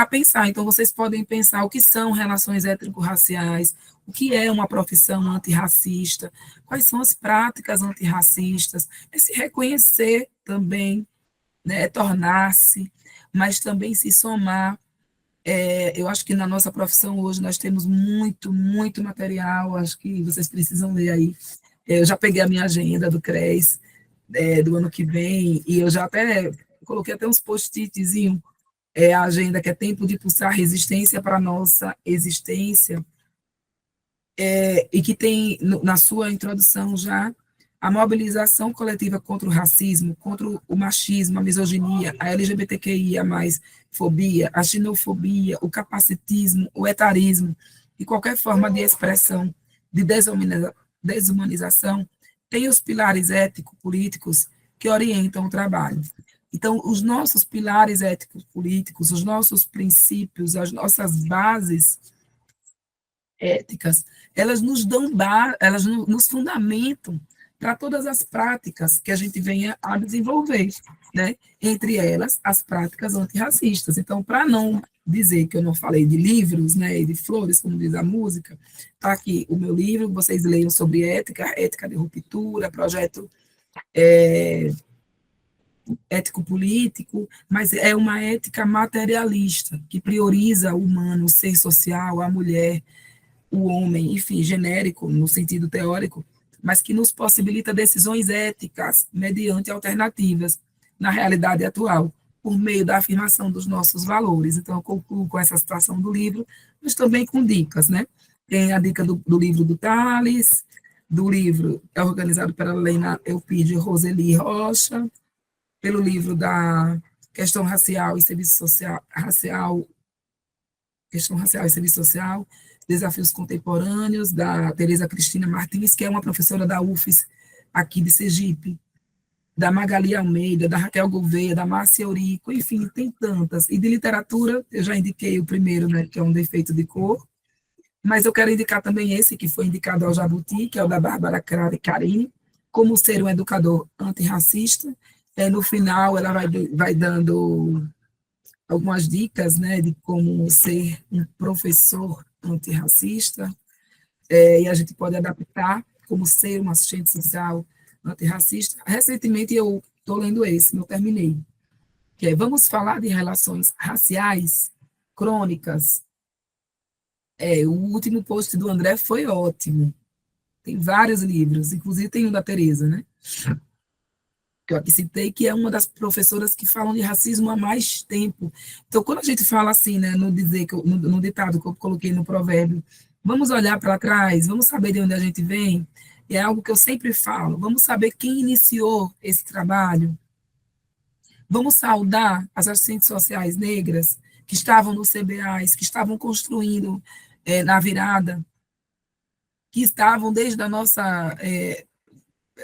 pensar. Então, vocês podem pensar o que são relações étnico-raciais, o que é uma profissão antirracista, quais são as práticas antirracistas, é se reconhecer também, né, é tornar-se, mas também se somar. Eu acho que na nossa profissão hoje nós temos muito, muito material, acho que vocês precisam ler aí. Eu já peguei a minha agenda do CRES, do ano que vem, e eu já até coloquei até uns post-itzinhos, a agenda que é tempo de pulsar resistência para a nossa existência, e que tem na sua introdução já a mobilização coletiva contra o racismo, contra o machismo, a misoginia, a LGBTQIA+, fobia, a xenofobia, o capacitismo, o etarismo e qualquer forma de expressão de desumanização, tem os pilares ético-políticos que orientam o trabalho. Então, os nossos pilares éticos-políticos, os nossos princípios, as nossas bases éticas, elas nos dão, elas nos fundamentam para todas as práticas que a gente venha a desenvolver, né? Entre elas, as práticas antirracistas. Então, para não dizer que eu não falei de livros, né, e de flores, como diz a música, está aqui o meu livro, vocês leiam sobre ética, ética de ruptura, projeto ético-político, mas é uma ética materialista, que prioriza o humano, o ser social, a mulher, o homem, enfim, genérico, no sentido teórico, mas que nos possibilita decisões éticas mediante alternativas na realidade atual, por meio da afirmação dos nossos valores. Então, eu concluo com essa citação do livro, mas também com dicas, né? Tem a dica do livro do Tales, do livro é organizado pela Helena Elpide Roseli Rocha, pelo livro da Questão Racial e Serviço Social, Questão Racial e Serviço Social, Desafios Contemporâneos, da Tereza Cristina Martins, que é uma professora da UFES aqui de Sergipe, da Magali Almeida, da Raquel Gouveia, da Márcia Eurico, enfim, tem tantas. E de literatura, eu já indiquei o primeiro, né, que é Um Defeito de Cor, mas eu quero indicar também esse, que foi indicado ao Jabuti, que é o da Bárbara Carini, Como Ser um Educador Antirracista. No final, ela vai dando algumas dicas, né, de como ser um professor antirracista, e a gente pode adaptar como ser um assistente social antirracista. Recentemente eu estou lendo esse, não terminei, que é Vamos Falar de Relações Raciais Crônicas. O último post do André foi ótimo, tem vários livros, inclusive tem um da Tereza, né, que eu aqui citei, que é uma das professoras que falam de racismo há mais tempo. Então, quando a gente fala assim, né, no ditado que eu coloquei no provérbio, vamos olhar para trás, vamos saber de onde a gente vem, é algo que eu sempre falo, vamos saber quem iniciou esse trabalho, vamos saudar as assistentes sociais negras que estavam no CBAs, que estavam construindo na virada, que estavam desde a nossa...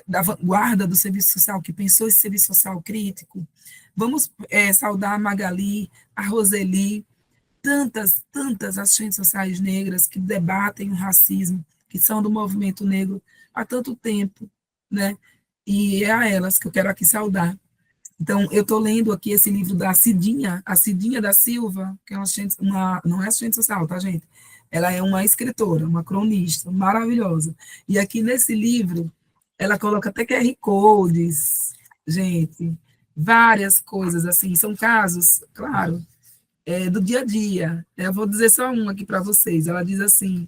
da vanguarda do serviço social, que pensou esse serviço social crítico. Vamos saudar a Magali, a Roseli, tantas assistentes sociais negras que debatem o racismo, que são do movimento negro há tanto tempo, né? E é a elas que eu quero aqui saudar. Então, eu estou lendo aqui esse livro da Cidinha, a Cidinha da Silva, que é não é assistente social, tá, gente? Ela é uma escritora, uma cronista maravilhosa. E aqui nesse livro, ela coloca até QR Codes, gente, várias coisas assim, são casos, claro, do dia a dia. Eu vou dizer só um aqui para vocês. Ela diz assim,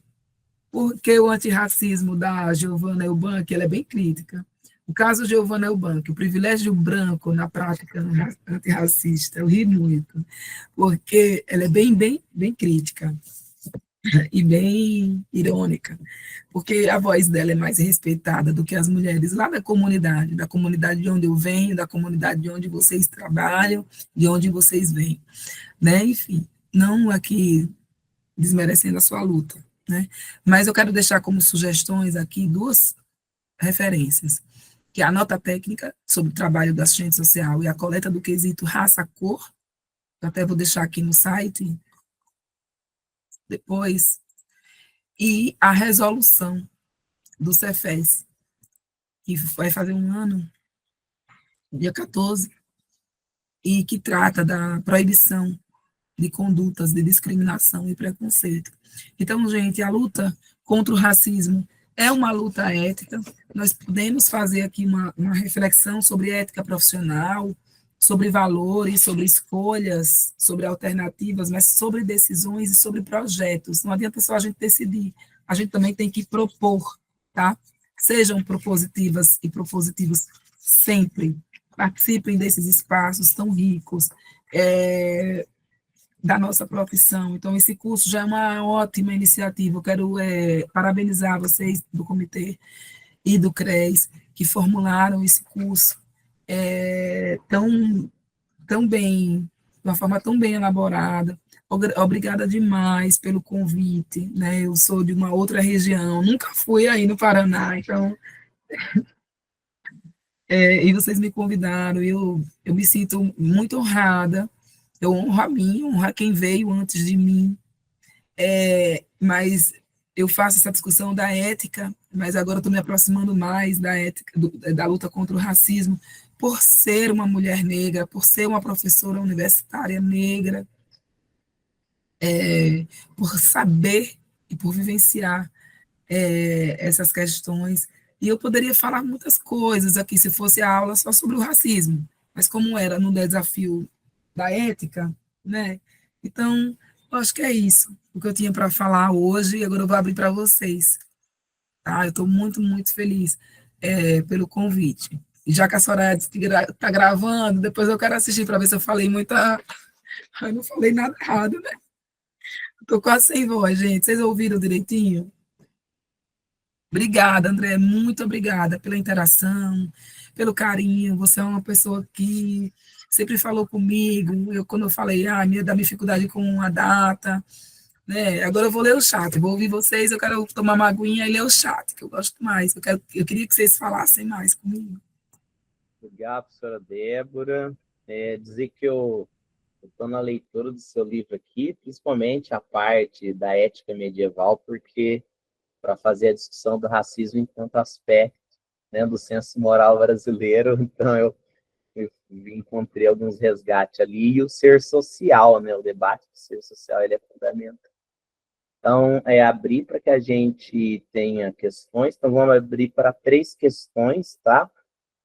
porque o antirracismo da Giovanna Eubank, ela é bem crítica. O caso Giovanna Eubank, o privilégio branco na prática antirracista, eu ri muito, porque ela é bem crítica e bem irônica, porque a voz dela é mais respeitada do que as mulheres lá da comunidade de onde eu venho, da comunidade de onde vocês trabalham, de onde vocês vêm, né? Enfim, não aqui desmerecendo a sua luta, né? Mas eu quero deixar como sugestões aqui duas referências, que é a nota técnica sobre o trabalho da assistente social e a coleta do quesito raça-cor, eu até vou deixar aqui no site depois, e a resolução do Cefes, que vai fazer um ano, dia 14, e que trata da proibição de condutas de discriminação e preconceito. Então, gente, a luta contra o racismo é uma luta ética. Nós podemos fazer aqui uma reflexão sobre ética profissional, sobre valores, sobre escolhas, sobre alternativas, mas sobre decisões e sobre projetos. Não adianta só a gente decidir, a gente também tem que propor, tá? Sejam propositivas e propositivos sempre. Participem desses espaços tão ricos da nossa profissão. Então, esse curso já é uma ótima iniciativa. Eu quero parabenizar vocês do comitê e do CRES que formularam esse curso tão bem, de uma forma tão bem elaborada. Obrigada demais pelo convite, né? Eu sou de uma outra região, nunca fui aí no Paraná, então e vocês me convidaram, eu me sinto muito honrada, eu honro a mim, honro a quem veio antes de mim, mas eu faço essa discussão da ética, mas agora estou me aproximando mais da ética, da luta contra o racismo, por ser uma mulher negra, por ser uma professora universitária negra, por saber e por vivenciar essas questões. E eu poderia falar muitas coisas aqui, se fosse a aula só sobre o racismo, mas como era no desafio da ética, né? Então, eu acho que é isso, o que eu tinha para falar hoje, e agora eu vou abrir para vocês. Tá? Eu estou muito, muito feliz pelo convite. E já que a Soraya disse que está gravando, depois eu quero assistir para ver se eu falei muita... Eu não falei nada errado, né? Estou quase sem voz, gente. Vocês ouviram direitinho? Obrigada, André, muito obrigada pela interação, pelo carinho. Você é uma pessoa que sempre falou comigo. Quando eu falei, da minha dificuldade com a data, né? Agora eu vou ler o chat, vou ouvir vocês. Eu quero tomar uma aguinha e ler o chat, que eu gosto mais. Eu queria que vocês falassem mais comigo. Obrigado, professora Débora. Dizer que eu estou na leitura do seu livro aqui, principalmente a parte da ética medieval, porque para fazer a discussão do racismo enquanto aspecto, né, do senso moral brasileiro, então eu encontrei alguns resgates ali, e o ser social, né, o debate do ser social, ele é fundamental. Então, abrir para que a gente tenha questões, então vamos abrir para 3 questões, tá?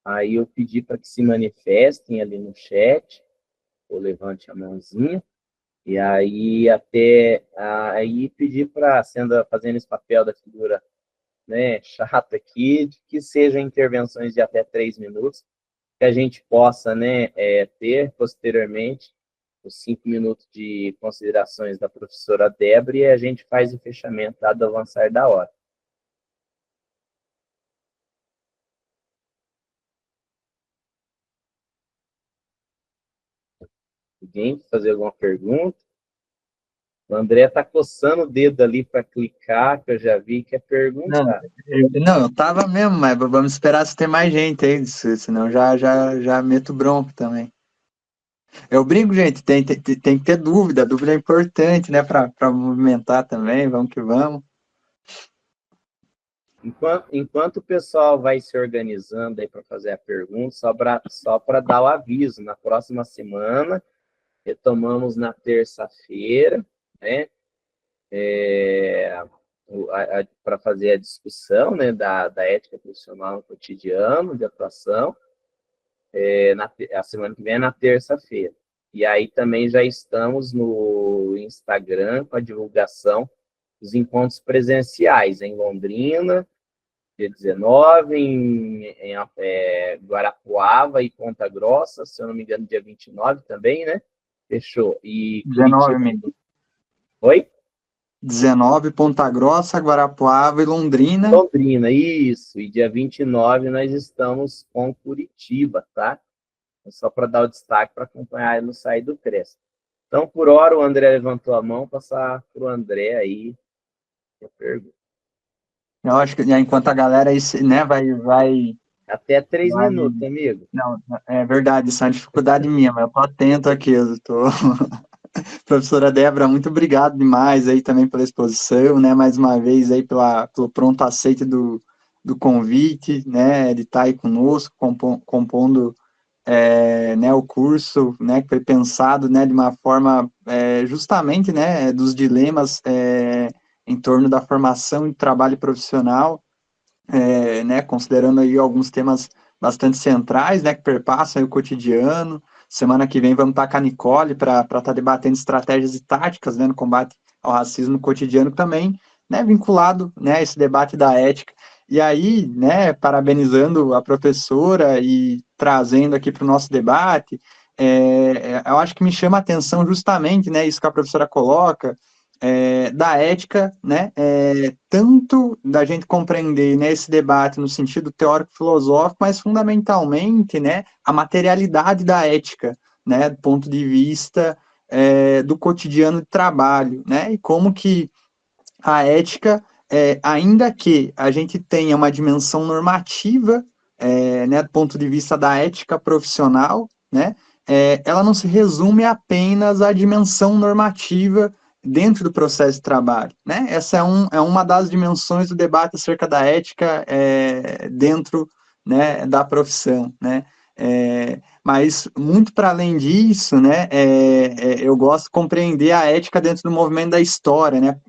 Aí eu pedi para que se manifestem ali no chat, ou levante a mãozinha, e aí aí pedir para, fazendo esse papel da figura, né, chata aqui, de que sejam intervenções de até 3 minutos, que a gente possa, né, ter posteriormente os 5 minutos de considerações da professora Débora, e a gente faz o fechamento dado o avançar da hora. Alguém fazer alguma pergunta? O André está coçando o dedo ali para clicar, que eu já vi que é perguntar. Não, eu tava mesmo, mas vamos esperar se tem mais gente aí, senão já meto bronco também. Eu brinco, gente, tem que ter dúvida, a dúvida é importante, né, para movimentar também, vamos que vamos. Enquanto o pessoal vai se organizando aí para fazer a pergunta, só para dar o aviso, na próxima semana, retomamos na terça-feira, né, para fazer a discussão, né, da ética profissional no cotidiano de atuação. A semana que vem é na terça-feira. E aí também já estamos no Instagram com a divulgação dos encontros presenciais em Londrina, dia 19, em Guarapuava e Ponta Grossa, se eu não me engano, dia 29 também, né? Fechou. E 19 mesmo. Oi? 19, Ponta Grossa, Guarapuava e Londrina. Londrina, isso. E dia 29 nós estamos com Curitiba, tá? Só para dar o destaque para acompanhar no sair do CRES. Então, por hora, o André levantou a mão, passar para o André aí a pergunta. Eu acho que enquanto a galera aí, né, vai... Até 3 minutos, amigo. Não, é verdade, isso é uma dificuldade minha, mas eu tô atento aqui, eu tô... Professora Débora, muito obrigado demais aí também pela exposição, né, mais uma vez aí pelo pronto aceite do convite, né, de estar aí conosco, compondo né, o curso, né, que foi pensado, né, de uma forma justamente, né, dos dilemas em torno da formação e trabalho profissional, né, considerando aí alguns temas bastante centrais, né, que perpassam aí o cotidiano. Semana que vem vamos estar com a Nicole para estar debatendo estratégias e táticas, né, no combate ao racismo cotidiano também, né, vinculado, né, a esse debate da ética. E aí, né, parabenizando a professora e trazendo aqui para o nosso debate, eu acho que me chama a atenção justamente, né, isso que a professora coloca, da ética, né, tanto da gente compreender, né, esse debate no sentido teórico-filosófico, mas fundamentalmente, né, a materialidade da ética, né, do ponto de vista do cotidiano de trabalho, né, e como que a ética, ainda que a gente tenha uma dimensão normativa, né, do ponto de vista da ética profissional, né, ela não se resume apenas à dimensão normativa dentro do processo de trabalho, né? Essa é uma das dimensões do debate acerca da ética dentro, né, da profissão, né? Mas muito para além disso, né, eu gosto de compreender a ética dentro do movimento da história, né?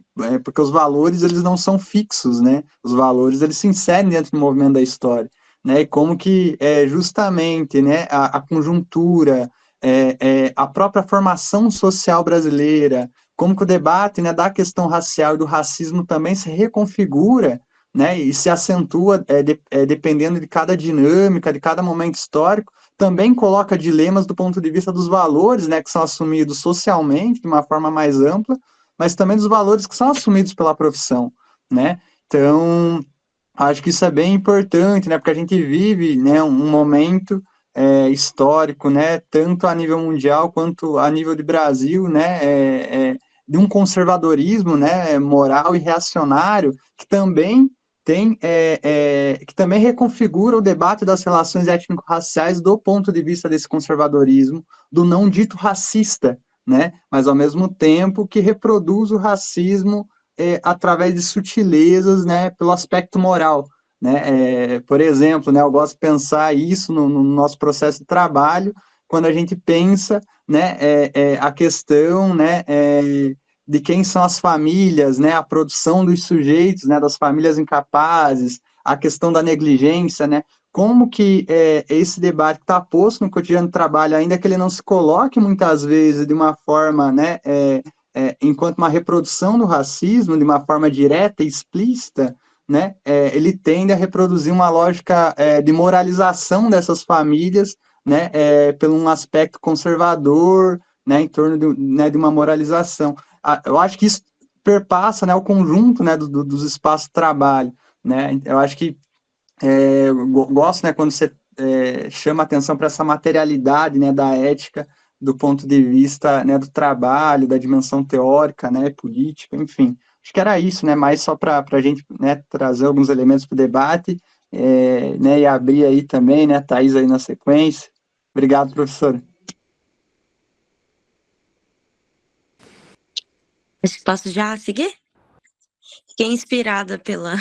Porque os valores eles não são fixos, né? Os valores eles se inserem dentro do movimento da história, né? E como que justamente, né, a conjuntura, a própria formação social brasileira, como que o debate, né, da questão racial e do racismo também se reconfigura, né, e se acentua dependendo de cada dinâmica, de cada momento histórico, também coloca dilemas do ponto de vista dos valores, né, que são assumidos socialmente de uma forma mais ampla, mas também dos valores que são assumidos pela profissão, né? Então, acho que isso é bem importante, né? Porque a gente vive, né, um momento histórico, né, tanto a nível mundial quanto a nível de Brasil, né, de um conservadorismo, né, moral e reacionário que também que também reconfigura o debate das relações étnico-raciais do ponto de vista desse conservadorismo, do não dito racista, né, mas ao mesmo tempo que reproduz o racismo através de sutilezas, né, pelo aspecto moral, né, por exemplo, né, eu gosto de pensar isso no nosso processo de trabalho, quando a gente pensa, né, a questão, né, de quem são as famílias, né, a produção dos sujeitos, né, das famílias incapazes, a questão da negligência, né, como que esse debate está posto no cotidiano do trabalho, ainda que ele não se coloque muitas vezes de uma forma, né, enquanto uma reprodução do racismo, de uma forma direta e explícita, né, ele tende a reproduzir uma lógica de moralização dessas famílias, né, pelo um aspecto conservador, né, em torno de uma moralização. Eu acho que isso perpassa, né, o conjunto, né, dos espaços de trabalho, né, eu acho que gosto, né, quando você chama atenção para essa materialidade, né, da ética do ponto de vista, né, do trabalho, da dimensão teórica, né, política, enfim. Acho que era isso, né, mais só para a gente, né, trazer alguns elementos para o debate, né, e abrir aí também, né, Thaís aí na sequência. Obrigado, professor. Posso já seguir? Fiquei inspirada pela,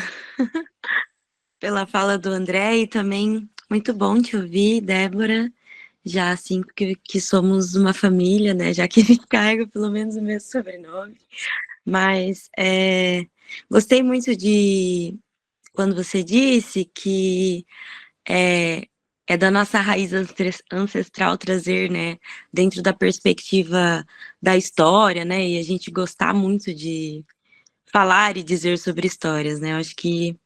pela fala do André e também muito bom te ouvir, Débora, já assim que somos uma família, né? Já que carrego pelo menos o mesmo sobrenome. Mas gostei muito de quando você disse que é da nossa raiz ancestral trazer, né, dentro da perspectiva da história, né, e a gente gostar muito de falar e dizer sobre histórias, né, eu acho que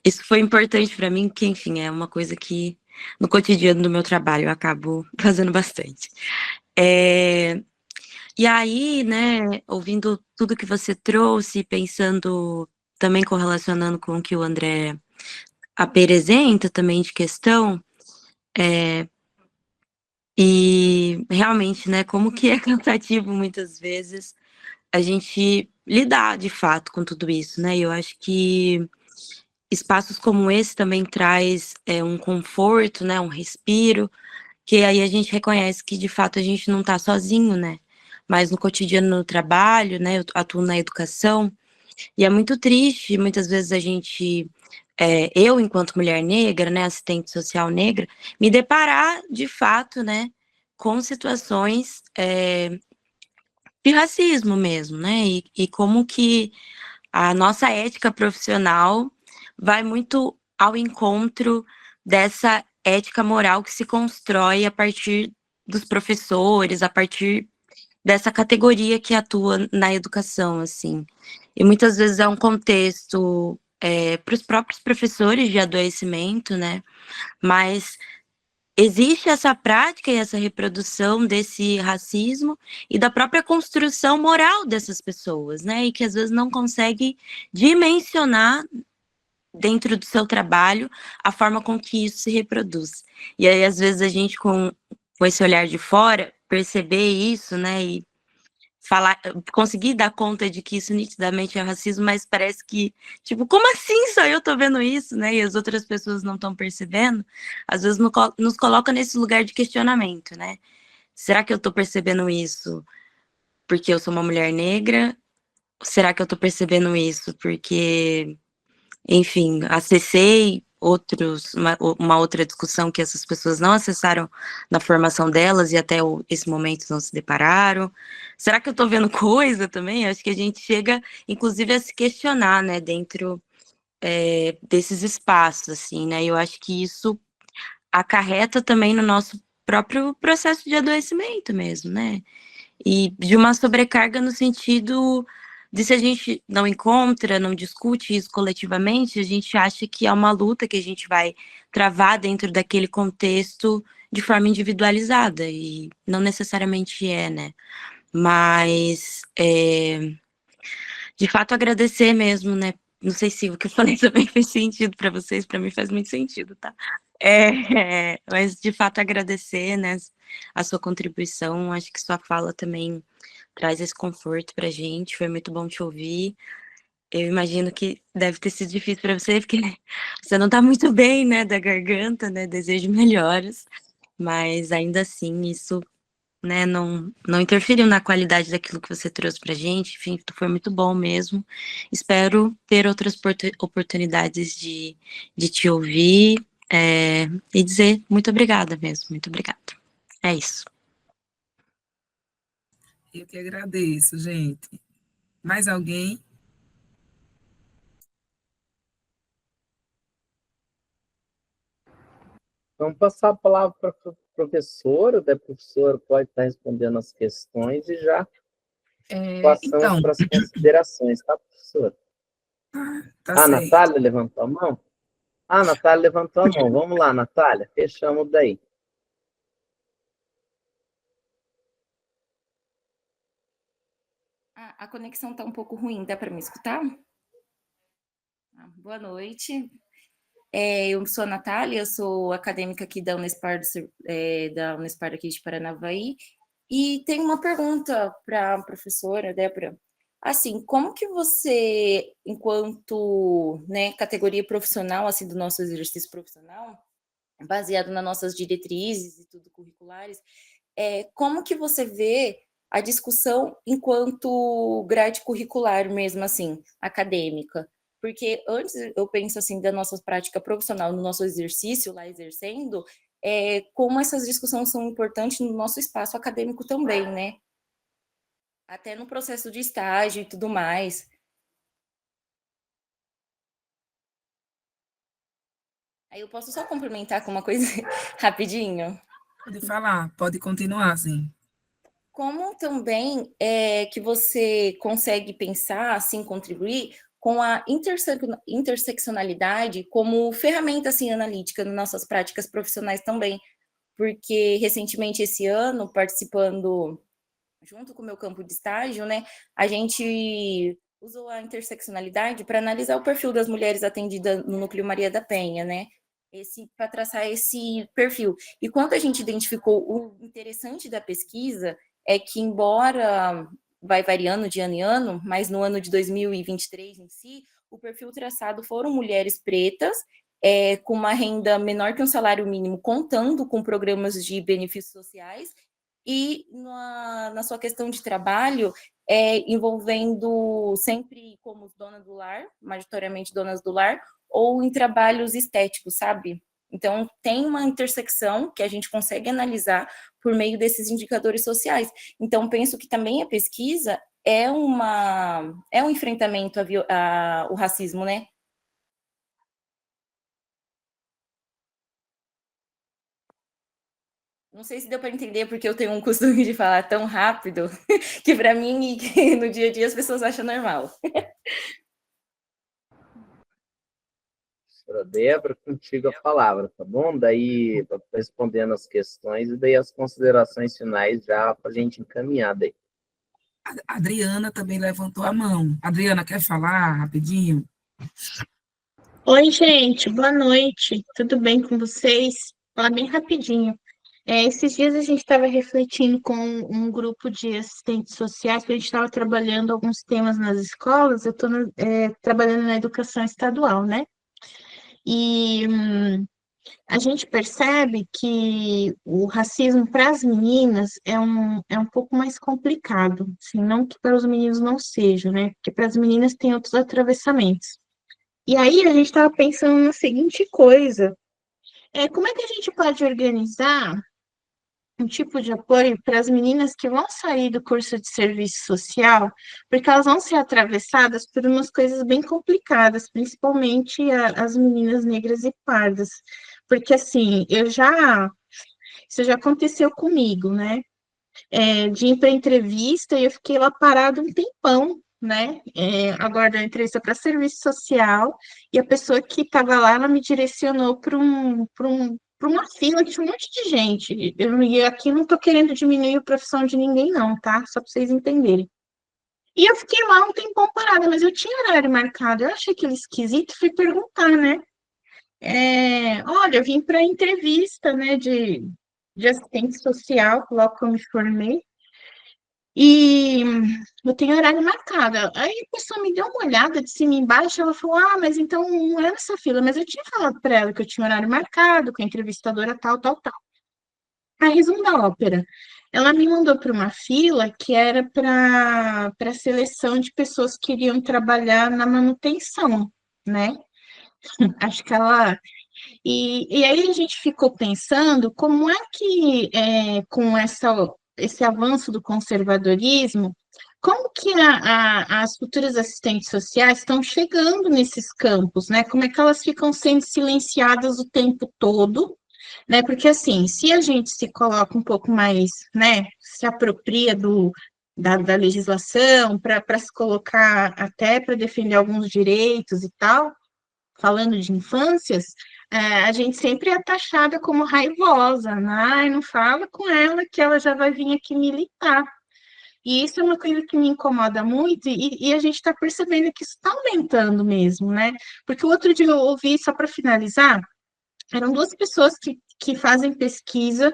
isso foi importante para mim, que, enfim, é uma coisa que no cotidiano do meu trabalho eu acabo fazendo bastante. E aí, né, ouvindo tudo que você trouxe, pensando também correlacionando com o que o André apresenta também de questão, e realmente, né, como que é cansativo muitas vezes a gente lidar de fato com tudo isso, né? E eu acho que espaços como esse também traz um conforto, né, um respiro, que aí a gente reconhece que de fato a gente não está sozinho, né? Mas no cotidiano, no trabalho, né, eu atuo na educação, e é muito triste muitas vezes a gente eu, enquanto mulher negra, né, assistente social negra, me deparar, de fato, né, com situações de racismo mesmo, né, e como que a nossa ética profissional vai muito ao encontro dessa ética moral que se constrói a partir dos professores, a partir dessa categoria que atua na educação, assim. E muitas vezes é um contexto para os próprios professores de adoecimento, né? Mas existe essa prática e essa reprodução desse racismo e da própria construção moral dessas pessoas, né? E que às vezes não consegue dimensionar dentro do seu trabalho a forma com que isso se reproduz. E aí, às vezes, a gente, com esse olhar de fora, perceber isso, né? E falar, conseguir dar conta de que isso nitidamente é racismo, mas parece que, tipo, como assim só eu tô vendo isso, né? E as outras pessoas não estão percebendo, às vezes nos coloca nesse lugar de questionamento, né? Será que eu tô percebendo isso porque eu sou uma mulher negra? Será que eu tô percebendo isso porque, enfim, acessei uma outra discussão que essas pessoas não acessaram na formação delas e até esse momento não se depararam? Será que eu estou vendo coisa também? Acho que a gente chega, inclusive, a se questionar, né, dentro desses espaços, assim, né? Eu acho que isso acarreta também no nosso próprio processo de adoecimento mesmo, né? E de uma sobrecarga no sentido de se a gente não encontra, não discute isso coletivamente, a gente acha que é uma luta que a gente vai travar dentro daquele contexto de forma individualizada, e não necessariamente é, né? Mas, de fato, agradecer mesmo, né? Não sei se o que eu falei também fez sentido para vocês, para mim faz muito sentido, tá? Mas, de fato, agradecer, né, a sua contribuição, acho que sua fala também traz esse conforto pra gente, foi muito bom te ouvir. Eu imagino que deve ter sido difícil para você, porque você não tá muito bem, né, da garganta, né, desejo melhoras, mas ainda assim isso, né, não interferiu na qualidade daquilo que você trouxe pra gente, enfim, foi muito bom mesmo. Espero ter outras oportunidades de te ouvir, e dizer muito obrigada mesmo, muito obrigada. É isso. Eu que agradeço, gente. Mais alguém? Vamos passar a palavra para o professor, o professor pode estar respondendo as questões e já passamos Então, para as considerações, tá, professor? tá A certo. Natália levantou a mão? A Natália levantou a mão. Vamos lá, Natália, fechamos daí. A conexão está um pouco ruim, dá para me escutar? Boa noite. Eu sou a Natália, eu sou acadêmica aqui da Unespar, da Unespar aqui de Paranavaí, e tenho uma pergunta para a professora Débora. Assim, como que você, enquanto, né, categoria profissional, assim, do nosso exercício profissional, baseado nas nossas diretrizes e tudo curriculares, como que você vê a discussão enquanto grade curricular mesmo, assim, acadêmica? Porque antes eu penso, assim, da nossa prática profissional, no nosso exercício lá exercendo, como essas discussões são importantes no nosso espaço acadêmico também, né? Até no processo de estágio e tudo mais. Aí eu posso só complementar com uma coisa rapidinho? Pode falar, pode continuar, sim. Como também que você consegue pensar, assim, contribuir com a interseccionalidade como ferramenta, assim, analítica nas nossas práticas profissionais também? Porque, recentemente, esse ano, participando, junto com o meu campo de estágio, né, a gente usou a interseccionalidade para analisar o perfil das mulheres atendidas no Núcleo Maria da Penha, né? Para traçar esse perfil. E quando a gente identificou o interessante da pesquisa é que, embora vai variando de ano em ano, mas no ano de 2023 em si, o perfil traçado foram mulheres pretas, com uma renda menor que um salário mínimo, contando com programas de benefícios sociais, e na sua questão de trabalho, envolvendo sempre como dona do lar, majoritariamente donas do lar, ou em trabalhos estéticos, sabe? Então, tem uma intersecção que a gente consegue analisar por meio desses indicadores sociais. Então, penso que também a pesquisa é um enfrentamento ao racismo, né? Não sei se deu para entender, porque eu tenho um costume de falar tão rápido que para mim, no dia a dia, as pessoas acham normal. Professora Débora, contigo a palavra, tá bom? Daí, respondendo as questões e daí as considerações finais já para a gente encaminhar daí. A Adriana também levantou a mão. Adriana, quer falar rapidinho? Oi, gente, boa noite. Tudo bem com vocês? Falar bem rapidinho. Esses dias a gente estava refletindo com um grupo de assistentes sociais, que a gente estava trabalhando alguns temas nas escolas. Eu estou trabalhando na educação estadual, né? E a gente percebe que o racismo para as meninas é um pouco mais complicado. Assim, não que para os meninos não seja, né? Porque para as meninas tem outros atravessamentos. E aí a gente estava pensando na seguinte coisa: como é que a gente pode organizar um tipo de apoio para as meninas que vão sair do curso de serviço social, porque elas vão ser atravessadas por umas coisas bem complicadas, principalmente as meninas negras e pardas. Porque assim, isso já aconteceu comigo, né? De ir para entrevista e eu fiquei lá parada um tempão, né? Aguardando a entrevista para serviço social, e a pessoa que estava lá, ela me direcionou para uma fila que tinha um monte de gente. E aqui não estou querendo diminuir a profissão de ninguém, não, tá? Só para vocês entenderem. E eu fiquei lá um tempão parada, mas eu tinha horário marcado. Eu achei aquilo esquisito e fui perguntar, né? Olha, eu vim para entrevista, né, de assistente social, logo que eu me formei. E eu tenho horário marcado. Aí a pessoa me deu uma olhada de cima e embaixo, ela falou: Ah, mas então não é nessa fila. Mas eu tinha falado para ela que eu tinha horário marcado, com a entrevistadora tal, tal, tal. A resumo da ópera. Ela me mandou para uma fila que era para seleção de pessoas que iriam trabalhar na manutenção, né? Acho que ela. E aí a gente ficou pensando como é que, com esse avanço do conservadorismo, como que as futuras assistentes sociais estão chegando nesses campos, né? Como é que elas ficam sendo silenciadas o tempo todo, né? Porque, assim, se a gente se coloca um pouco mais, né, se apropria da legislação para se colocar até para defender alguns direitos e tal, falando de infâncias, a gente sempre é taxada como raivosa, né? Ai, não fala com ela que ela já vai vir aqui militar. E isso é uma coisa que me incomoda muito, e a gente está percebendo que isso está aumentando mesmo, né? Porque o outro dia eu ouvi, só para finalizar, eram duas pessoas que fazem pesquisa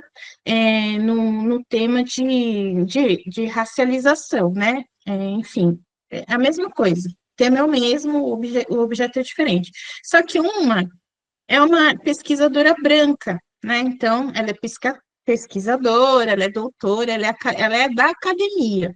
no tema de racialização, né? Enfim, é a mesma coisa. O tema é o mesmo, o objeto é diferente. Só que uma é uma pesquisadora branca, né? Então, ela é pesquisadora, ela é doutora, ela é da academia.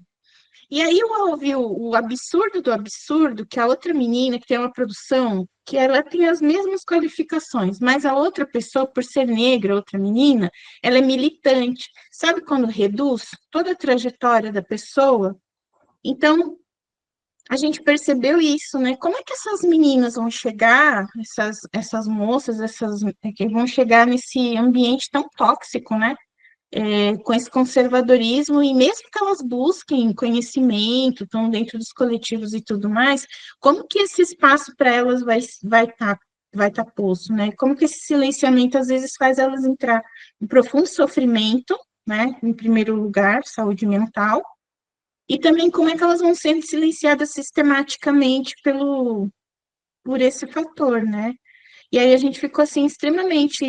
E aí eu ouvi o absurdo do absurdo, que a outra menina que tem uma produção, que ela tem as mesmas qualificações, mas a outra pessoa, por ser negra, outra menina, ela é militante. Sabe quando reduz toda a trajetória da pessoa? Então, a gente percebeu isso, né? Como é que essas meninas vão chegar, essas moças, que vão chegar nesse ambiente tão tóxico, né? Com esse conservadorismo, e mesmo que elas busquem conhecimento, estão dentro dos coletivos e tudo mais, como que esse espaço para elas vai tá posto, né? Como que esse silenciamento às vezes faz elas entrar em profundo sofrimento, né? Em primeiro lugar, saúde mental, e também como é que elas vão sendo silenciadas sistematicamente por esse fator, né? E aí a gente ficou assim extremamente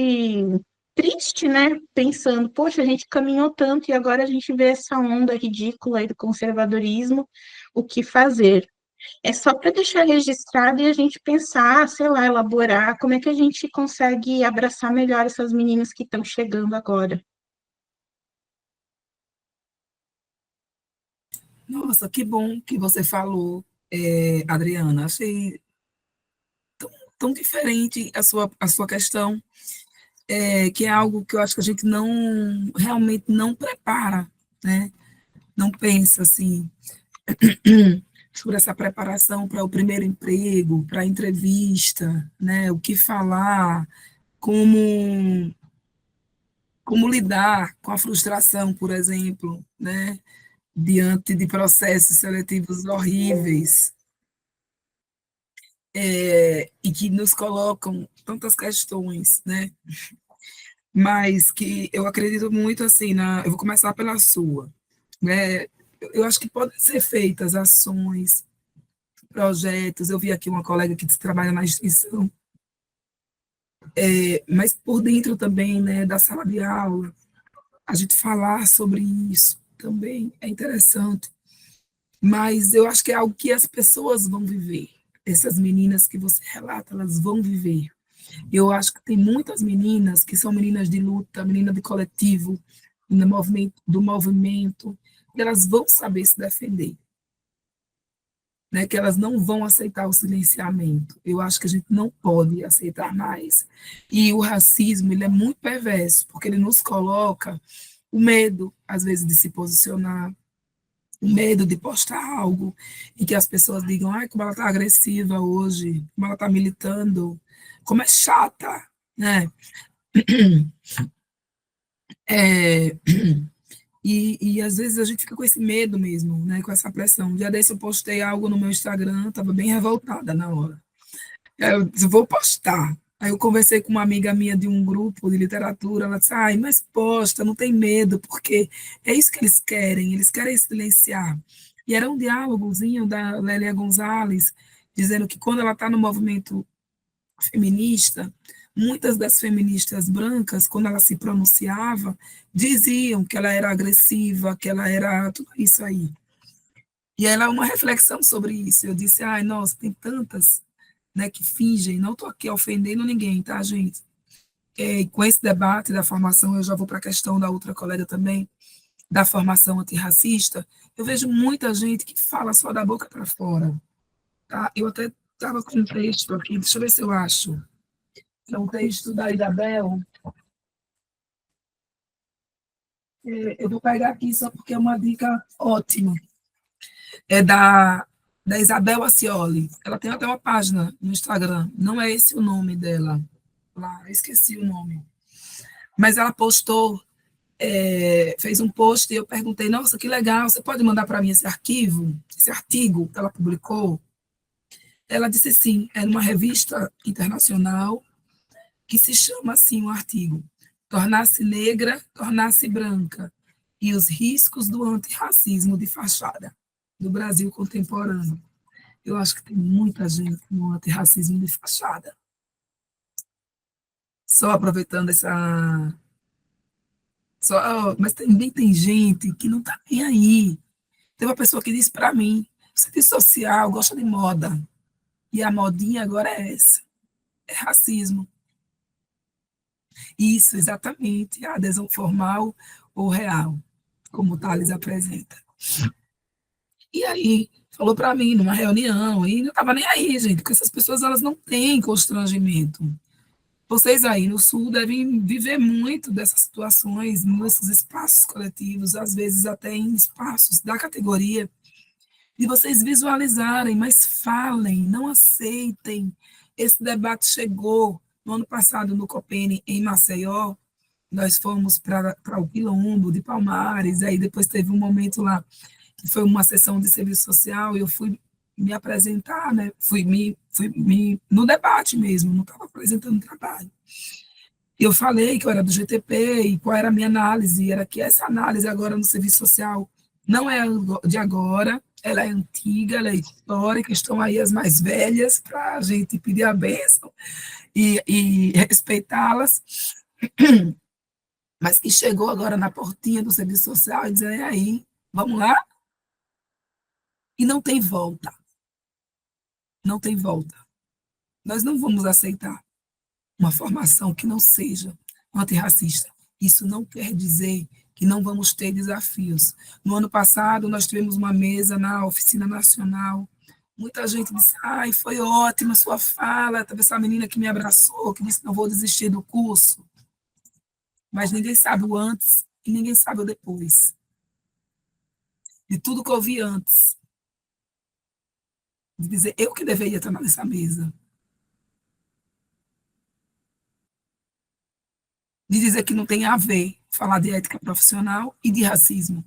triste, né? Pensando, poxa, a gente caminhou tanto e agora a gente vê essa onda ridícula aí do conservadorismo, o que fazer? É só para deixar registrado e a gente pensar, sei lá, elaborar como é que a gente consegue abraçar melhor essas meninas que estão chegando agora. Nossa, que bom que você falou, Adriana. Achei tão diferente a sua questão, que é algo que eu acho que a gente realmente não prepara, né? Não pensa, assim, sobre essa preparação para o primeiro emprego, para a entrevista, né? O que falar, como, como lidar com a frustração, por exemplo, né? Diante de processos seletivos horríveis, e que nos colocam tantas questões, né? Mas que eu acredito muito assim, eu vou começar pela sua, né? Eu acho que podem ser feitas ações, projetos. Eu vi aqui uma colega que trabalha na instituição, mas por dentro também, né, da sala de aula, a gente falar sobre isso também é interessante. Mas eu acho que é algo que as pessoas vão viver. Essas meninas que você relata, elas vão viver. Eu acho que tem muitas meninas que são meninas de luta, meninas de coletivo, do movimento, que elas vão saber se defender, né? Que elas não vão aceitar o silenciamento. Eu acho que a gente não pode aceitar mais. E o racismo, ele é muito perverso, porque ele nos coloca o medo, às vezes, de se posicionar, o medo de postar algo e que as pessoas digam, ai, como ela está agressiva hoje, como ela está militando, como é chata, né? É, e às vezes a gente fica com esse medo mesmo, né? Com essa pressão. Um dia desse eu postei algo no meu Instagram, estava bem revoltada na hora. Aí eu disse, vou postar. Aí eu conversei com uma amiga minha de um grupo de literatura, ela disse, ai, mas posta, não tem medo, porque é isso que eles querem silenciar. E era um diálogozinho da Lélia Gonzalez, dizendo que quando ela está no movimento feminista, muitas das feministas brancas, quando ela se pronunciava, diziam que ela era agressiva, que ela era tudo isso aí. E ela uma reflexão sobre isso. Eu disse, ai, nossa, tem tantas, né, que fingem, não estou aqui ofendendo ninguém, tá, gente? E com esse debate da formação, eu já vou para a questão da outra colega também, da formação antirracista, eu vejo muita gente que fala só da boca para fora, tá? Eu até estava com um texto aqui, deixa eu ver se eu acho. É um texto da Isabel. Eu vou pegar aqui só porque é uma dica ótima. É da Isabel Acioli. Ela tem até uma página no Instagram. Não é esse o nome dela. Lá, eu esqueci o nome. Mas ela postou, fez um post e eu perguntei, nossa, que legal, você pode mandar para mim esse arquivo, esse artigo que ela publicou? Ela disse sim, é numa revista internacional que se chama assim o artigo, Tornar-se Negra, Tornar-se Branca, e os riscos do antirracismo de fachada do Brasil contemporâneo. Eu acho que tem muita gente no antirracismo de fachada. Só aproveitando mas também tem gente que não está nem aí. Tem uma pessoa que disse para mim, você é social, gosta de moda, e a modinha agora é essa, é racismo. Isso, exatamente, a adesão formal ou real, como o Thales apresenta. E aí, falou para mim, numa reunião, e não estava nem aí, gente, porque essas pessoas elas não têm constrangimento. Vocês aí no Sul devem viver muito dessas situações, nesses espaços coletivos, às vezes até em espaços da categoria, de vocês visualizarem, mas falem, não aceitem. Esse debate chegou no ano passado no Copene, em Maceió, nós fomos para o Quilombo de Palmares, aí depois teve um momento lá, que foi uma sessão de serviço social, e eu fui me apresentar, né? No debate mesmo, não estava apresentando trabalho. Eu falei que eu era do GTP e qual era a minha análise, era que essa análise agora no serviço social não é de agora, ela é antiga, ela é histórica, estão aí as mais velhas para a gente pedir a bênção e respeitá-las, mas que chegou agora na portinha do serviço social e dizer, aí, vamos lá? E não tem volta. Não tem volta. Nós não vamos aceitar uma formação que não seja antirracista. Isso não quer dizer que não vamos ter desafios. No ano passado, nós tivemos uma mesa na Oficina Nacional Muita gente disse, ai, foi ótima a sua fala, teve essa menina que me abraçou, que disse que não vou desistir do curso. Mas ninguém sabe o antes e ninguém sabe o depois. De tudo que eu vi antes. De dizer, eu que deveria estar nessa mesa. De dizer que não tem a ver falar de ética profissional e de racismo.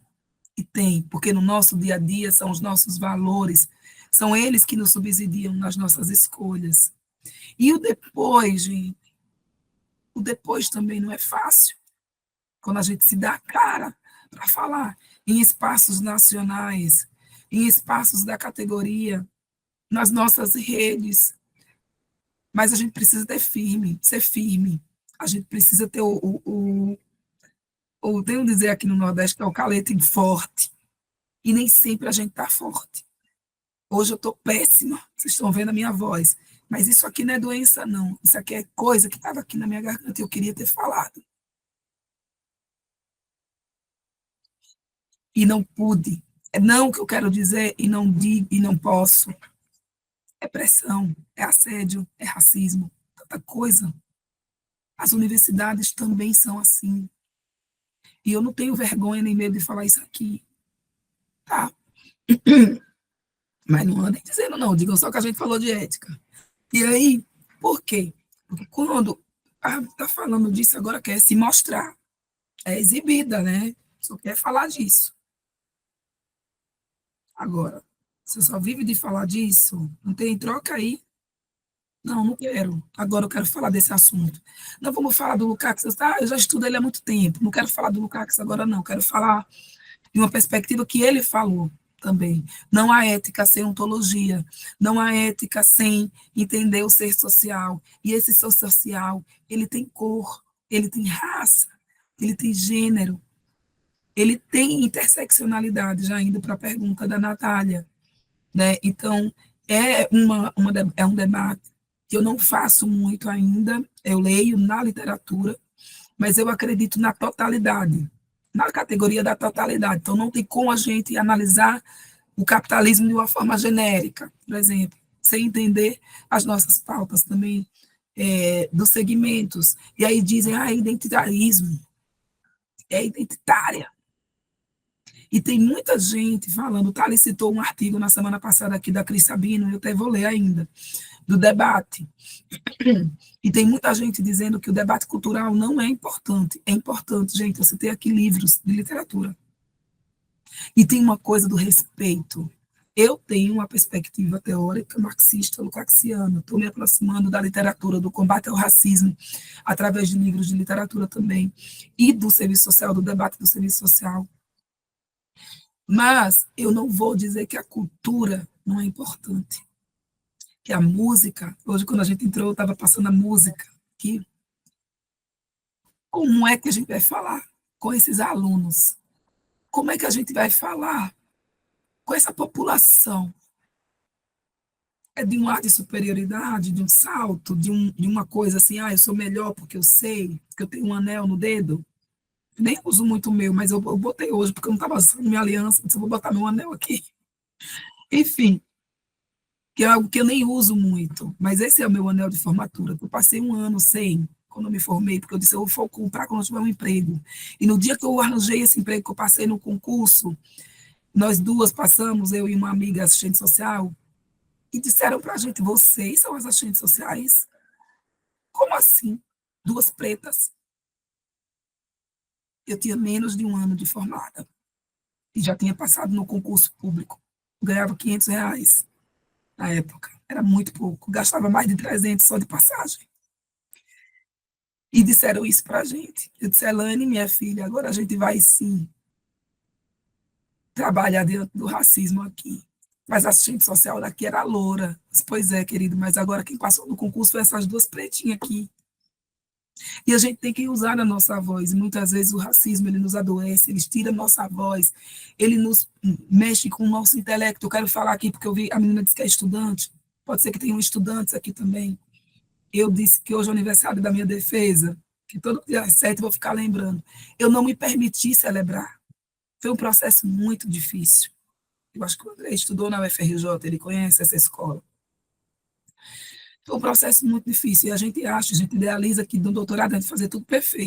E tem, porque no nosso dia a dia são os nossos valores, são eles que nos subsidiam nas nossas escolhas. E o depois, gente, o depois também não é fácil. Quando a gente se dá a cara para falar em espaços nacionais, em espaços da categoria, nas nossas redes. Mas a gente precisa ser firme. A gente precisa ter tenho dizer aqui no Nordeste, que é o calete forte. E nem sempre a gente está forte. Hoje eu estou péssima, vocês estão vendo a minha voz. Mas isso aqui não é doença, não. Isso aqui é coisa que estava aqui na minha garganta e eu queria ter falado. E não pude. É não que eu quero dizer e não digo e não posso. É pressão, é assédio, é racismo, tanta coisa. As universidades também são assim. E eu não tenho vergonha nem medo de falar isso aqui. Tá? Mas não andem dizendo não, digam só que a gente falou de ética. E aí, por quê? Porque quando está falando disso, agora quer se mostrar. É exibida, né? Só quer falar disso. Agora, você só vive de falar disso, não tem troca aí? Não, não quero. Agora eu quero falar desse assunto. Não vamos falar do Lukács. Eu já estudo ele há muito tempo. Não quero falar do Lukács agora, não. Quero falar de uma perspectiva que ele falou também. Não há ética sem ontologia. Não há ética sem entender o ser social. E esse ser social, ele tem cor, ele tem raça, ele tem gênero, ele tem interseccionalidade, já indo para a pergunta da Natália. Né? Então, é um debate que eu não faço muito ainda, eu leio na literatura, mas eu acredito na totalidade, na categoria da totalidade. Então, não tem como a gente analisar o capitalismo de uma forma genérica, por exemplo, sem entender as nossas pautas também dos segmentos. E aí dizem, identitarismo, é identitária. E tem muita gente falando, o Thales citou um artigo na semana passada aqui da Cris Sabino, eu até vou ler ainda, do debate. E tem muita gente dizendo que o debate cultural não é importante. É importante, gente, eu citei aqui livros de literatura. E tem uma coisa do respeito. Eu tenho uma perspectiva teórica marxista, lukácsiana. Estou me aproximando da literatura, do combate ao racismo, através de livros de literatura também, e do serviço social, do debate do serviço social. Mas eu não vou dizer que a cultura não é importante. Que a música, hoje quando a gente entrou, eu estava passando a música aqui. Como é que a gente vai falar com esses alunos? Como é que a gente vai falar com essa população? É de um ar de superioridade, de um salto, de uma coisa assim, eu sou melhor porque eu sei, que eu tenho um anel no dedo? Nem uso muito o meu, mas eu botei hoje, porque eu não estava usando minha aliança, então eu vou botar meu anel aqui. Enfim, que é algo que eu nem uso muito, mas esse é o meu anel de formatura. Eu passei um ano sem, quando eu me formei, porque eu disse, eu vou comprar quando eu tiver um emprego. E no dia que eu arranjei esse emprego, que eu passei no concurso, nós duas passamos, eu e uma amiga assistente social, e disseram para a gente, vocês são as assistentes sociais? Como assim? Duas pretas. Eu tinha menos de um ano de formada. E já tinha passado no concurso público. Ganhava R$ 500 na época. Era muito pouco. Gastava mais de 300 só de passagem. E disseram isso para a gente. Eu disse, Elane, minha filha, agora a gente vai sim trabalhar dentro do racismo aqui. Mas a assistente social daqui era loura. Pois é, querido, mas agora quem passou no concurso foi essas duas pretinhas aqui. E a gente tem que usar a nossa voz. E muitas vezes o racismo, ele nos adoece, ele tira a nossa voz, ele nos mexe com o nosso intelecto. Eu quero falar aqui, porque eu vi, a menina disse que é estudante, pode ser que tenham estudantes aqui também. Eu disse que hoje é o aniversário da minha defesa, que todo dia 7 eu vou ficar lembrando. Eu não me permiti celebrar. Foi um processo muito difícil. Eu acho que o André estudou na UFRJ, ele conhece essa escola. Foi um processo muito difícil, e a gente idealiza que no doutorado a gente fazer tudo perfeito.